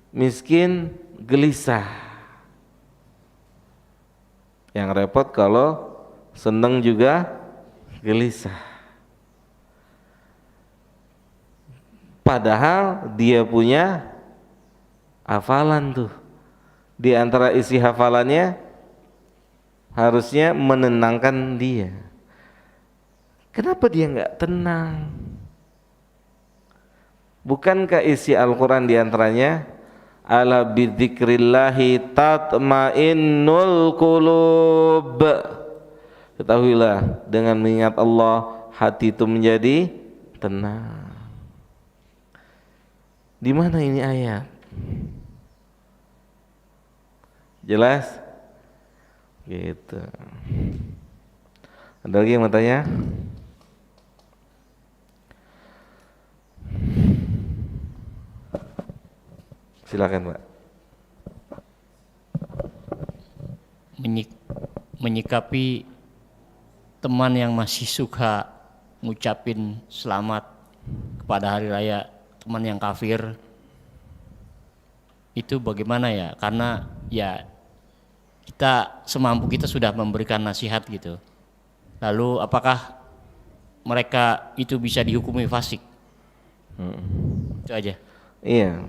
Miskin, gelisah. Yang repot kalau seneng juga gelisah. Padahal dia punya hafalan tuh. Di antara isi hafalannya harusnya menenangkan dia. Kenapa dia nggak tenang? Bukankah isi Al-Quran di antaranya ala bidzikrillahi tatmainnul qulub. Ketahuilah, dengan mengingat Allah hati itu menjadi tenang. Di mana ini ayat? Jelas? Gitu. Ada lagi yang mau tanya? Silakan Pak. Menyikapi teman yang masih suka ngucapin selamat kepada hari raya teman yang kafir, itu bagaimana ya? Karena ya kita semampu kita sudah memberikan nasihat gitu. Lalu apakah mereka itu bisa dihukumi fasik? Itu aja. Iya.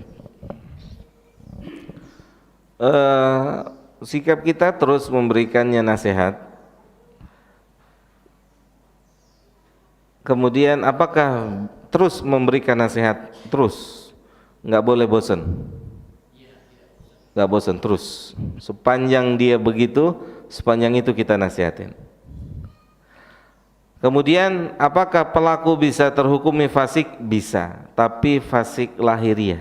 Sikap kita terus memberikannya nasihat. Kemudian apakah terus memberikan nasihat? Terus, nggak boleh bosan. Nggak bosan, terus. Sepanjang dia begitu, sepanjang itu kita nasihatin. Kemudian apakah pelaku bisa terhukumi fasik? Bisa, tapi fasik lahiriah.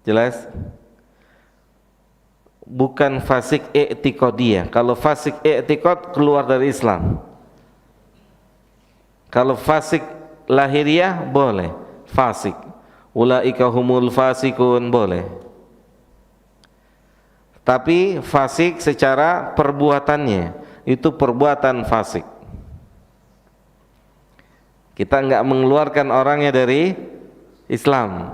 Jelas? Bukan fasik i'tiqadiyah. Kalau fasik i'tiqad keluar dari Islam. Kalau fasik lahiriah boleh, fasik. Ulaika humul fasikun boleh. Tapi fasik secara perbuatannya itu perbuatan fasik. Kita enggak mengeluarkan orangnya dari Islam.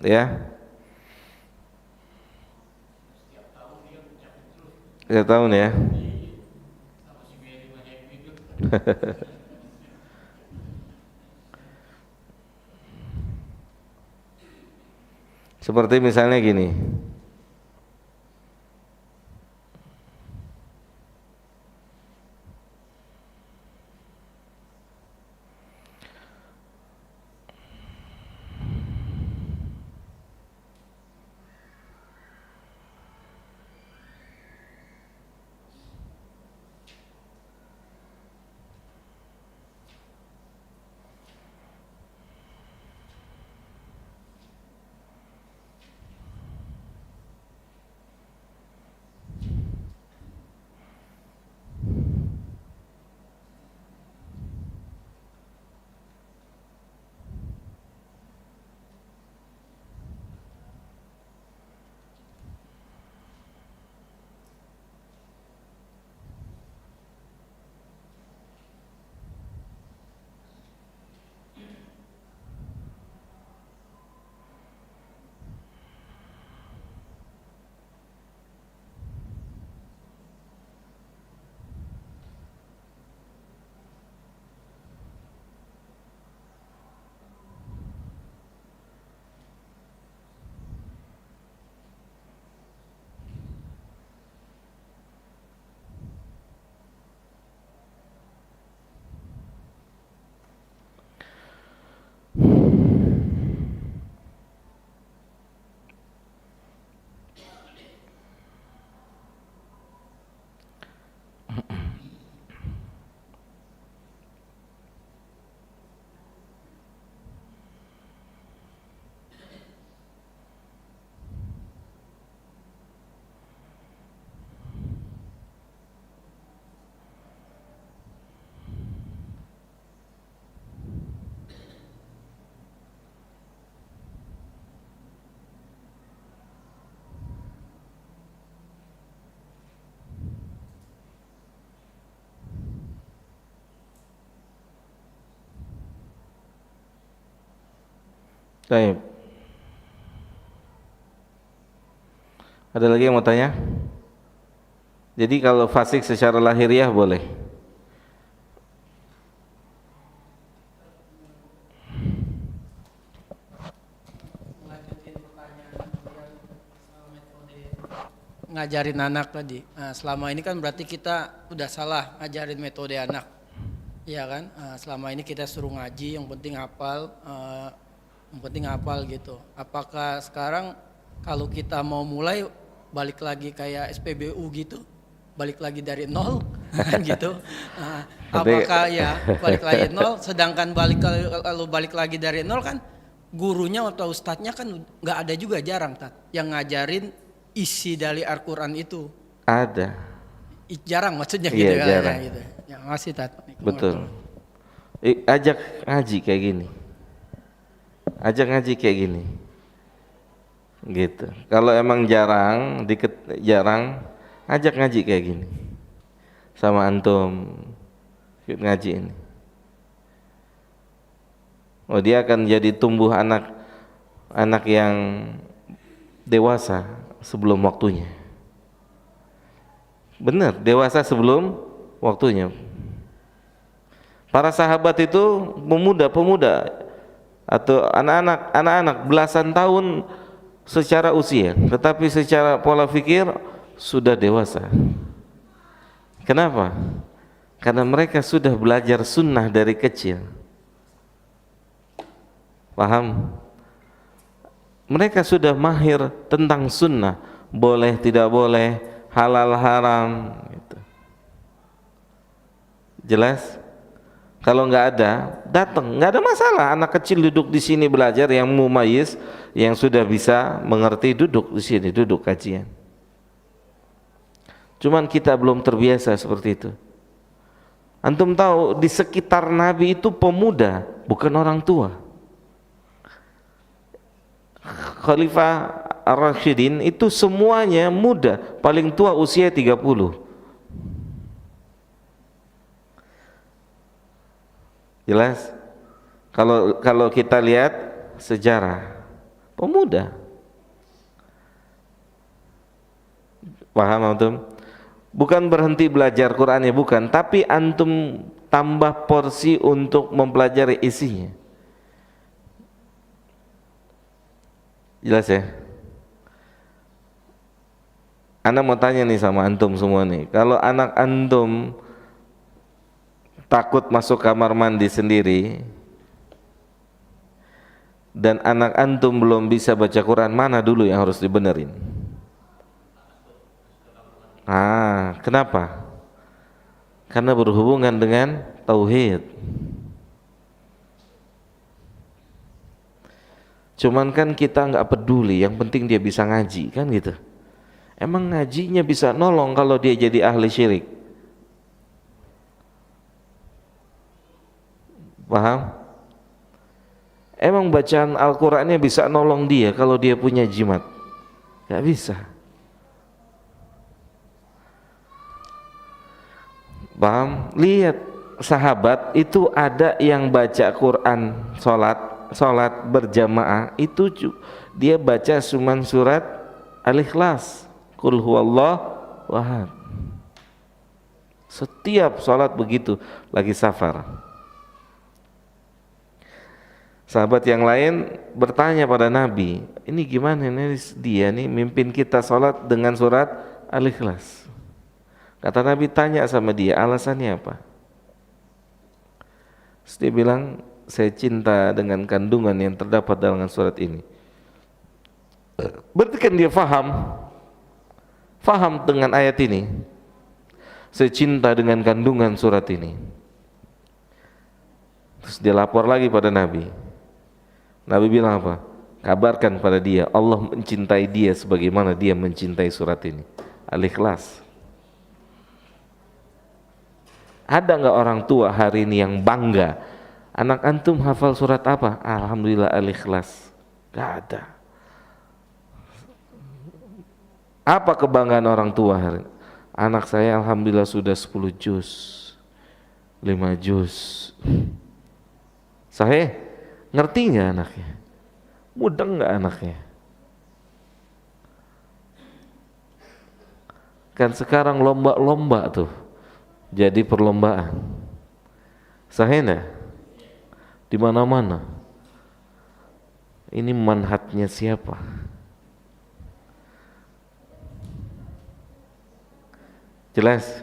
Ya. Setiap tahun ya. Seperti misalnya gini. Baik. Ada lagi yang mau tanya? Jadi kalau fasik secara lahiriah boleh. Ngajarin anak tadi. Nah, selama ini kan berarti kita udah salah ngajarin metode anak, ya kan? Selama ini kita suruh ngaji, yang penting hafal gitu. Apakah sekarang kalau kita mau mulai balik lagi kayak SPBU gitu, balik lagi dari nol, kan gitu? Apakah ya balik lagi nol? Sedangkan kalau balik lagi dari nol kan gurunya atau ustadznya kan nggak ada juga, jarang yang ngajarin isi dari Al-Quran itu. Ada. Jarang maksudnya Iya, gitu kan? jarang. Ya, gitu. Ya, masih Betul. Ajak ngaji kayak gini. Ajak ngaji kayak gini. Gitu. Kalau emang jarang, ajak ngaji kayak gini. Sama antum ikut ngaji ini. Oh, dia akan jadi tumbuh anak yang dewasa sebelum waktunya. Benar, dewasa sebelum waktunya. Para sahabat itu pemuda atau anak-anak belasan tahun secara usia, tetapi secara pola pikir sudah dewasa. Kenapa? Karena mereka sudah belajar sunnah dari kecil. Paham? Mereka sudah mahir tentang sunnah, boleh tidak boleh, halal haram gitu. Jelas? Kalau nggak ada, datang, nggak ada masalah. Anak kecil duduk di sini belajar, yang mumayyiz, yang sudah bisa mengerti duduk di sini, duduk kajian. Cuman kita belum terbiasa seperti itu. Antum tahu di sekitar Nabi itu pemuda, bukan orang tua. Khalifah Ar-Rasyidin itu semuanya muda, paling tua usia 30. Jelas? Kalau kita lihat sejarah, pemuda. Paham antum? Bukan berhenti belajar Qur'annya, bukan, tapi antum tambah porsi untuk mempelajari isinya. Jelas ya? Ana mau tanya nih sama antum semua nih, kalau anak antum takut masuk kamar mandi sendiri dan anak antum belum bisa baca Quran, mana dulu yang harus dibenerin? Kenapa? Karena berhubungan dengan tauhid. Cuman kan kita nggak peduli, yang penting dia bisa ngaji, kan gitu. Emang ngajinya bisa nolong kalau dia jadi ahli syirik? Paham? Emang bacaan Al-Qur'annya bisa nolong dia kalau dia punya jimat? Gak bisa. Paham? Lihat sahabat itu ada yang baca Quran sholat berjamaah itu dia baca cuman surat Al-Ikhlas, Qul huwallahu ahad. Setiap sholat begitu, lagi safar. Sahabat yang lain bertanya pada Nabi, ini gimana ini dia nih mimpin kita sholat dengan surat Al-Ikhlas. Kata Nabi, tanya sama dia, alasannya apa? Terus dia bilang, saya cinta dengan kandungan yang terdapat dalam surat ini. Berarti kan dia faham dengan ayat ini. Saya cinta dengan kandungan surat ini. Terus dia lapor lagi pada Nabi. Nabi bilang apa? Kabarkan pada dia, Allah mencintai dia sebagaimana dia mencintai surat ini. Al-Ikhlas. Ada nggak orang tua hari ini yang bangga? Anak antum hafal surat apa? Alhamdulillah Al-Ikhlas. Gak ada. Apa kebanggaan orang tua hari ini? Anak saya alhamdulillah sudah 10 juz, 5 juz. Sahih? Ngerti nggak anaknya? Mudah nggak anaknya? Kan sekarang lomba-lomba tuh, jadi perlombaan. Sahih nggak? Di mana-mana. Ini manhatnya siapa? Jelas?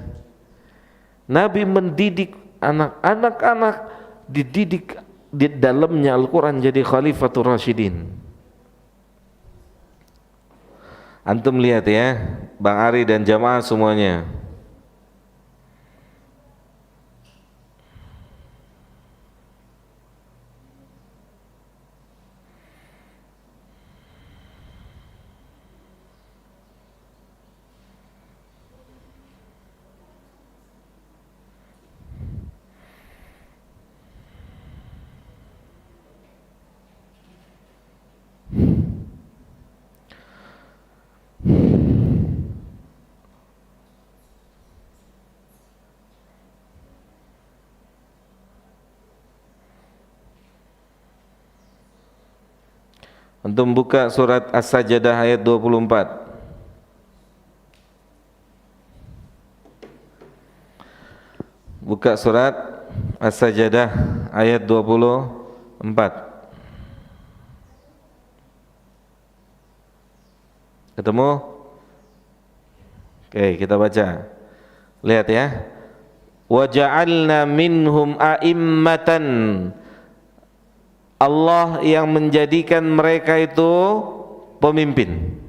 Nabi mendidik anak-anak dididik di dalamnya Al-Quran jadi Khalifatul Rasyidin. Antum lihat ya, Bang Ari dan jamaah semuanya. Antum buka surat As-Sajdah ayat 24. Buka surat As-Sajdah ayat 24. Ketemu? Oke, kita baca. Lihat ya. wa ja'alna minhum a'immatan, Allah yang menjadikan mereka itu pemimpin.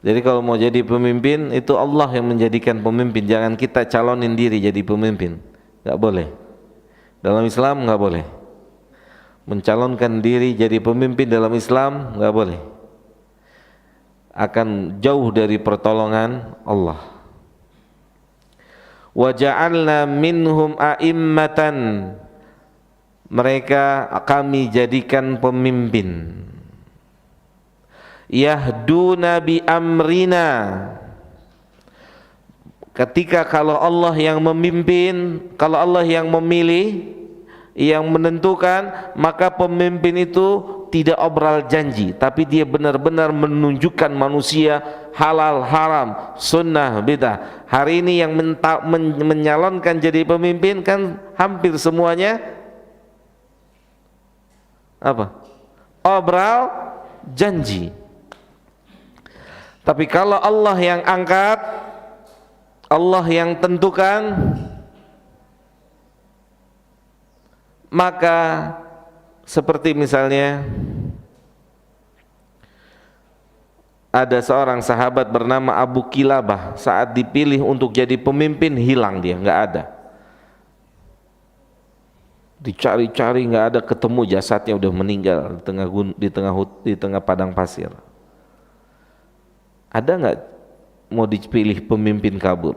Jadi kalau mau jadi pemimpin itu Allah yang menjadikan pemimpin, jangan kita calonin diri jadi pemimpin. Enggak boleh. Dalam Islam enggak boleh. Mencalonkan diri jadi pemimpin dalam Islam enggak boleh. Akan jauh dari pertolongan Allah. Wa ja'alna minhum a'immatan, mereka kami jadikan pemimpin. Yahduna bi amrina, ketika kalau Allah yang memimpin, kalau Allah yang memilih, yang menentukan, maka pemimpin itu tidak obral janji, tapi dia benar-benar menunjukkan manusia halal, haram, sunnah, bidah. Hari ini yang menyalonkan jadi pemimpin kan hampir semuanya apa? Obral janji. Tapi kalau Allah yang angkat, Allah yang tentukan, maka seperti misalnya ada seorang sahabat bernama Abu Kilabah, saat dipilih untuk jadi pemimpin hilang dia, nggak ada. Dicari-cari nggak ada, ketemu jasadnya udah meninggal di tengah padang pasir. Ada nggak mau dipilih pemimpin kabur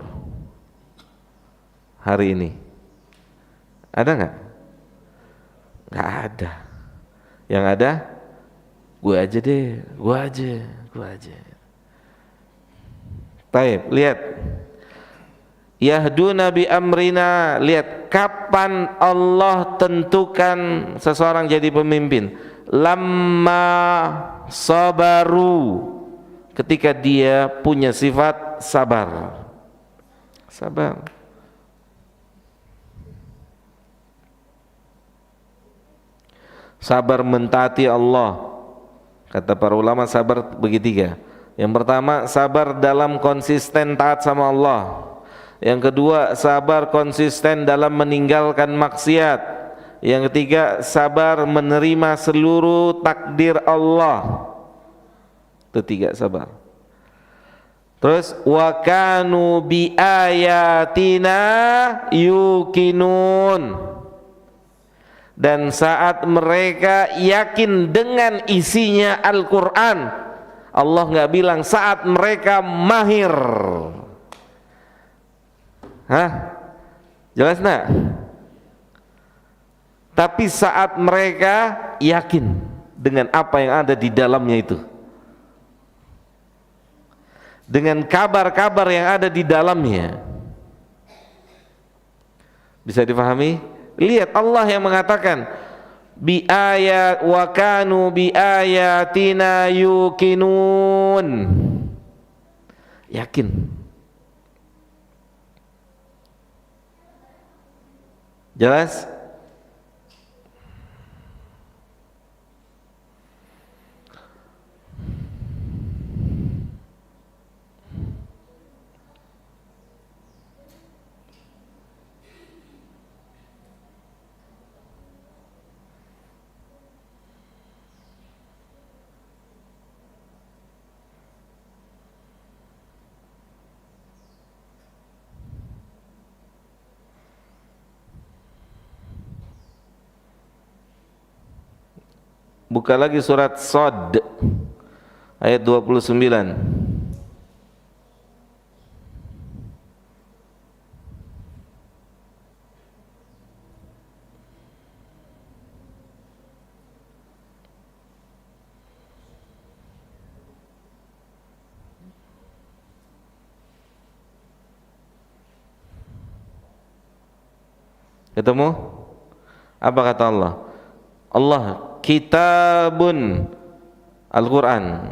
hari ini? Ada nggak? Nggak ada. Yang ada, gue aja deh, gue aja. Baik, lihat. Yahduna bi amrina, lihat kapan Allah tentukan seseorang jadi pemimpin. Lamma sabaru, ketika dia punya sifat sabar. Sabar. Sabar mentaati Allah. Kata para ulama sabar bagi tiga. Yang pertama, sabar dalam konsisten taat sama Allah. Yang kedua, sabar konsisten dalam meninggalkan maksiat. Yang ketiga, sabar menerima seluruh takdir Allah. Itu tiga sabar. Terus wa kanu bi ayatina yuqinun, dan saat mereka yakin dengan isinya Al-Quran, Allah nggak bilang saat mereka mahir. Hah? Jelas nggak? Tapi saat mereka yakin dengan apa yang ada di dalamnya itu, dengan kabar-kabar yang ada di dalamnya. Bisa difahami? Lihat Allah yang mengatakan bi ayat wa kanu bi ayatina yuqinun. Yakin. Jelas? Buka lagi surat Shad ayat 29. Ketemu? Apa kata Allah? Allah, kitabun, Al-Quran,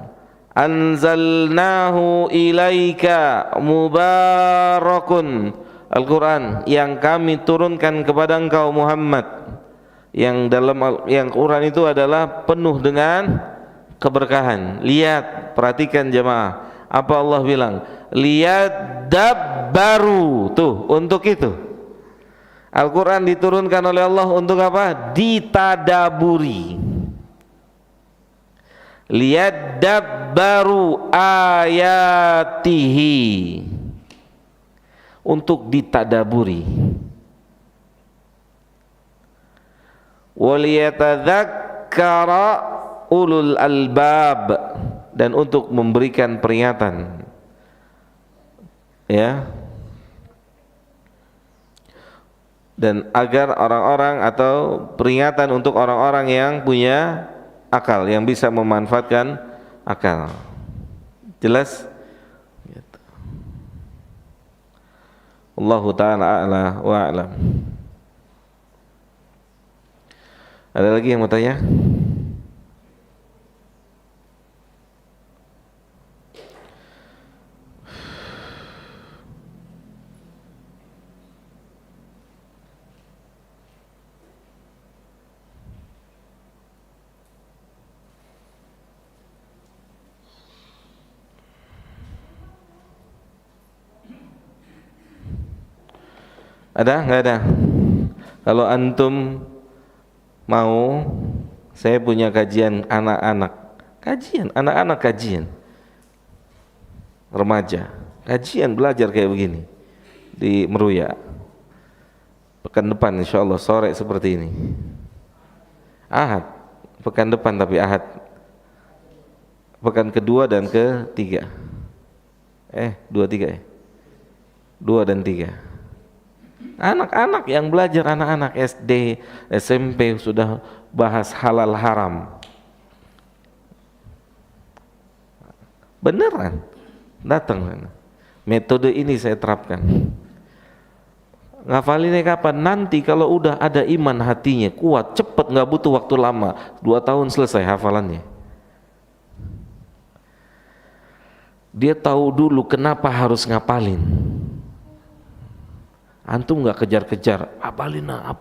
anzalnahu ilaika mubarakun, Al-Quran yang kami turunkan kepada engkau Muhammad, yang Quran itu adalah penuh dengan keberkahan. Lihat, perhatikan jemaah, apa Allah bilang? Lihat dabbaru, tuh untuk itu. Al-Quran diturunkan oleh Allah untuk apa? Ditadaburi, liyadabbaru ayatihi, untuk ditadaburi, waliyatadzakkara ulul albab, dan untuk memberikan peringatan, ya, dan agar orang-orang atau peringatan untuk orang-orang yang punya akal, yang bisa memanfaatkan akal. Jelas? Gitu. Allahu ta'ala a'la wa a'lam. Ada lagi yang mau tanya? Ada? Nggak ada? Kalau antum mau, saya punya kajian anak-anak, kajian remaja, kajian belajar kayak begini di Meruya. Pekan depan insyaallah sore seperti ini. Ahad, pekan depan tapi Ahad. Pekan kedua dan ketiga. 2 dan 3. Anak-anak yang belajar, anak-anak SD, SMP sudah bahas halal haram. Beneran, datang. Metode ini saya terapkan. Ngafalinnya kapan? Nanti kalau udah ada iman hatinya kuat, cepet, nggak butuh waktu lama. 2 tahun selesai hafalannya. Dia tahu dulu kenapa harus ngapalin. Antum nggak kejar-kejar, apalina,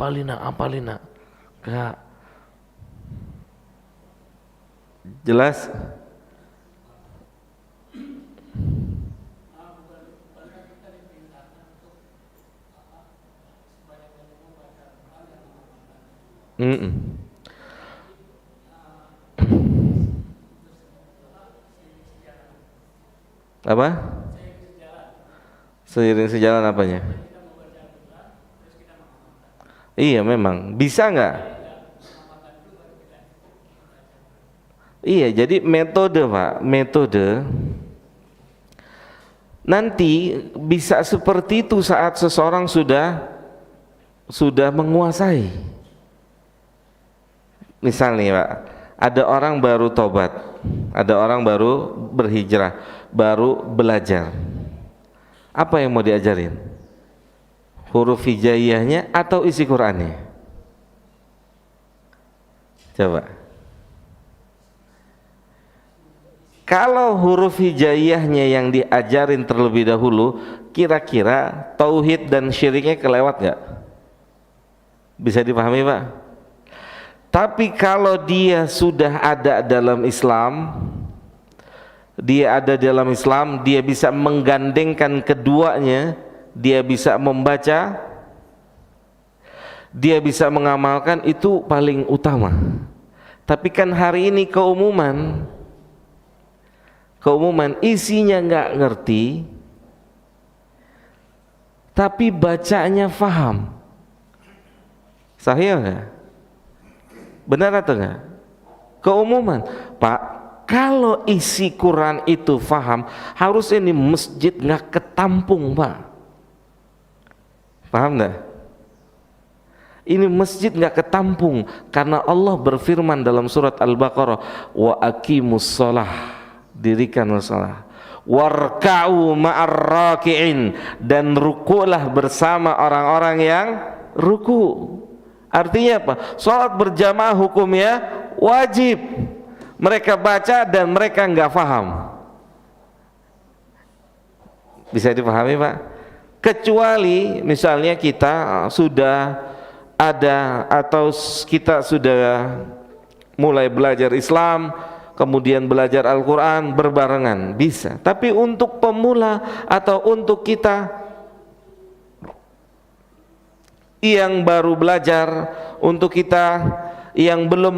nggak. Jelas? Apa? Seiring sejalan apanya? Iya memang, bisa nggak? Iya, jadi metode Pak, metode nanti bisa seperti itu saat seseorang sudah menguasai. Misalnya Pak, ada orang baru tobat, ada orang baru berhijrah, baru belajar. Apa yang mau diajarin? Huruf hijaiyahnya atau isi Qur'annya? Coba. Kalau huruf hijaiyahnya yang diajarin terlebih dahulu, kira-kira tauhid dan syiriknya kelewat nggak? Bisa dipahami Pak? Tapi kalau dia sudah ada dalam Islam, dia bisa menggandengkan keduanya. Dia bisa membaca, dia bisa mengamalkan, itu paling utama. Tapi kan hari ini keumuman isinya nggak ngerti, tapi bacanya faham. Sahih nggak? Benar atau nggak? Keumuman, Pak. Kalau isi Quran itu faham, harusnya ini masjid nggak ketampung Pak. Paham enggak? Ini masjid enggak ketampung karena Allah berfirman dalam surat Al-Baqarah, wa aqimus shalah, dirikanlah salat, warka'u ma'ar raki'in, dan rukulah bersama orang-orang yang ruku. Artinya apa? Salat berjamaah hukumnya wajib. Mereka baca dan mereka enggak faham. Bisa dipahami Pak? Kecuali misalnya kita sudah ada atau kita sudah mulai belajar Islam, kemudian belajar Al-Quran berbarengan, bisa. Tapi untuk pemula atau untuk kita yang baru belajar, untuk kita yang belum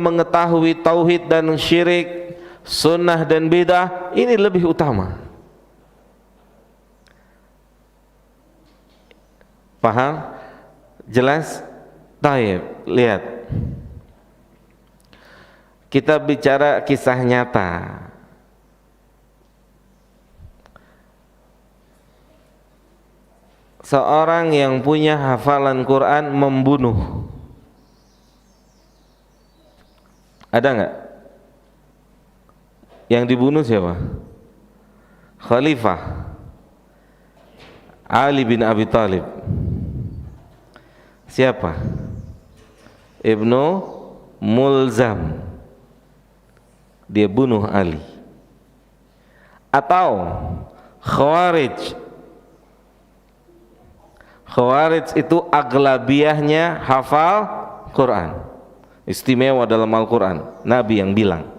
mengetahui tauhid dan syirik, sunnah dan bidah, ini lebih utama. Paham? Jelas? Taib, lihat. Kita bicara kisah nyata. Seorang yang punya hafalan Quran membunuh. Ada nggak? Yang dibunuh siapa? Khalifah Ali bin Abi Thalib. Siapa? Ibnu Mulzam. Dia bunuh Ali. Atau Khawarij. Khawarij itu aglabiahnya hafal Quran, istimewa dalam Al-Quran, Nabi yang bilang.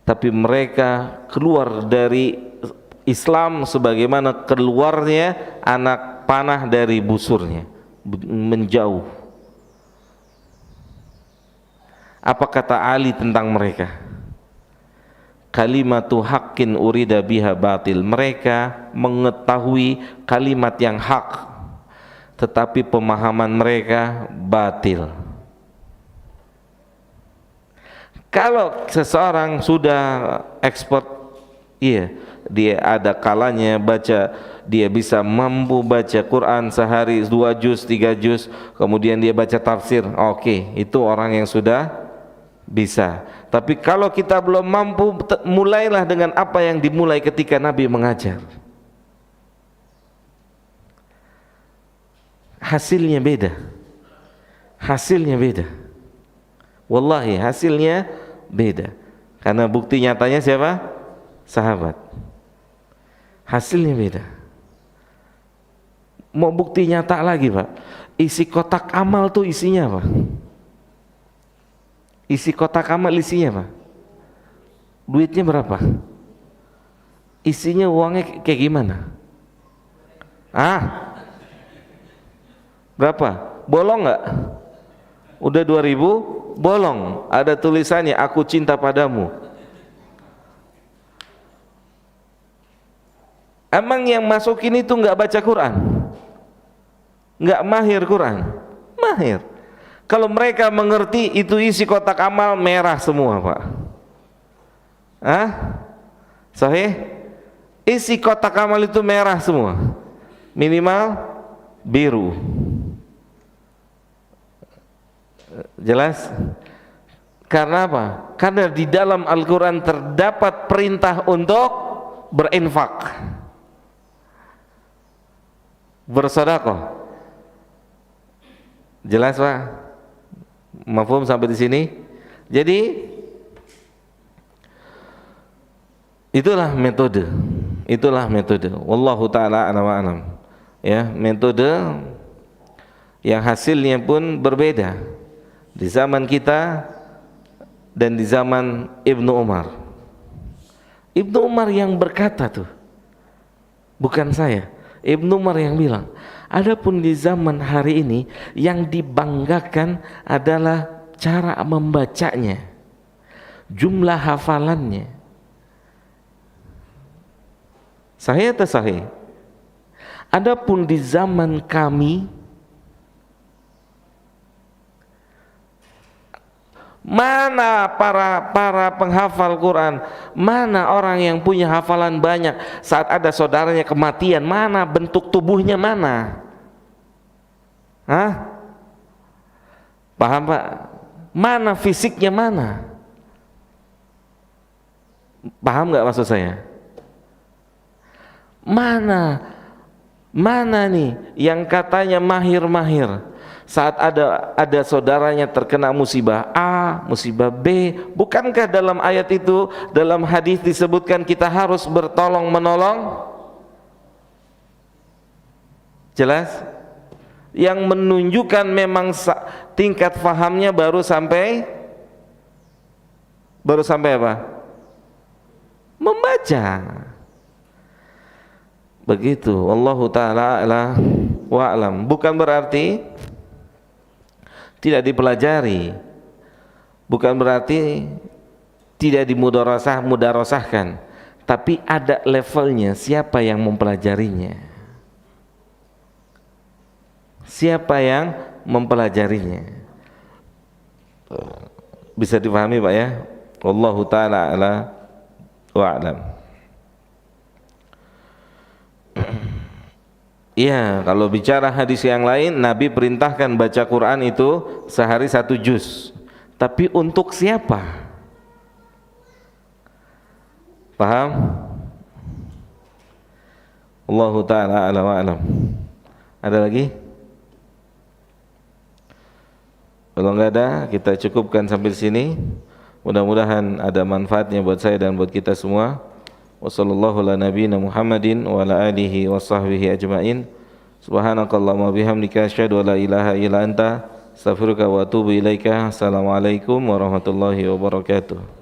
Tapi mereka keluar dari Islam sebagaimana keluarnya anak panah dari busurnya, menjauh. Apa kata Ali tentang mereka? Kalimatu haqqin urida biha batil. Mereka mengetahui kalimat yang hak, tetapi pemahaman mereka batil. Kalau seseorang sudah expert, iya, dia ada kalanya baca, dia bisa mampu baca Quran sehari 2 juz, 3 juz, kemudian dia baca tafsir, oke, itu orang yang sudah bisa. Tapi kalau kita belum mampu, mulailah dengan apa yang dimulai ketika Nabi mengajar. Hasilnya beda. Hasilnya beda. Wallahi hasilnya beda. Karena bukti nyatanya siapa? Sahabat. Hasilnya beda. Mau bukti nyata lagi, Pak? Isi kotak amal tuh isinya apa? Isi kotak amal isinya apa? Duitnya berapa? Isinya uangnya kayak gimana? Berapa? Bolong nggak? Udah 2000? Bolong. Ada tulisannya, aku cinta padamu. Emang yang masukin itu nggak baca Quran? Nggak mahir Quran? Mahir. Kalau mereka mengerti itu isi kotak amal merah semua, Pak. Sahih? Isi kotak amal itu merah semua. Minimal biru. Jelas? Karena apa? Karena di dalam Al-Quran terdapat perintah untuk berinfak, bersedekah. Jelas, Pak? Mafhum sampai di sini? Jadi itulah metode. Itulah metode. Wallahu taala a'lam wa a'lam. Ya, metode yang hasilnya pun berbeda di zaman kita dan di zaman Ibnu Umar. Ibnu Umar yang berkata tuh, bukan saya. Ibnu Umar yang bilang, adapun di zaman hari ini yang dibanggakan adalah cara membacanya, jumlah hafalannya. Sahih atau sahih? Adapun di zaman kami, mana para penghafal Quran, mana orang yang punya hafalan banyak, saat ada saudaranya kematian, mana bentuk tubuhnya mana? Paham, Pak? Mana fisiknya mana? Paham nggak maksud saya? Mana nih yang katanya mahir, saat ada saudaranya terkena musibah A, musibah B, bukankah dalam ayat itu, dalam hadis disebutkan kita harus bertolong menolong? Jelas? Yang menunjukkan memang tingkat fahamnya baru sampai apa? Membaca. Begitu. Wallahu taala a'la wa a'lam. Bukan berarti tidak dipelajari. Bukan berarti tidak mudarasahkan. Tapi ada levelnya, siapa yang mempelajarinya. Siapa yang mempelajarinya. Bisa dipahami Pak ya? Wallahu taala a'la wa a'lam. Iya, kalau bicara hadis yang lain, Nabi perintahkan baca Quran itu sehari 1 juz. Tapi untuk siapa? Paham? Allahu ta'ala a'la wa a'lam. Ada lagi? Kalau enggak ada, kita cukupkan sampai sini. Mudah-mudahan ada manfaatnya buat saya dan buat kita semua. Wassallallahu ala nabiyina Muhammadin wa ala alihi wa sahbihi ajma'in. Subhanakallahumma bihamdika asyhadu an la ilaha illa anta astaghfiruka wa atubu ilaika. Assalamualaikum warahmatullahi wabarakatuh.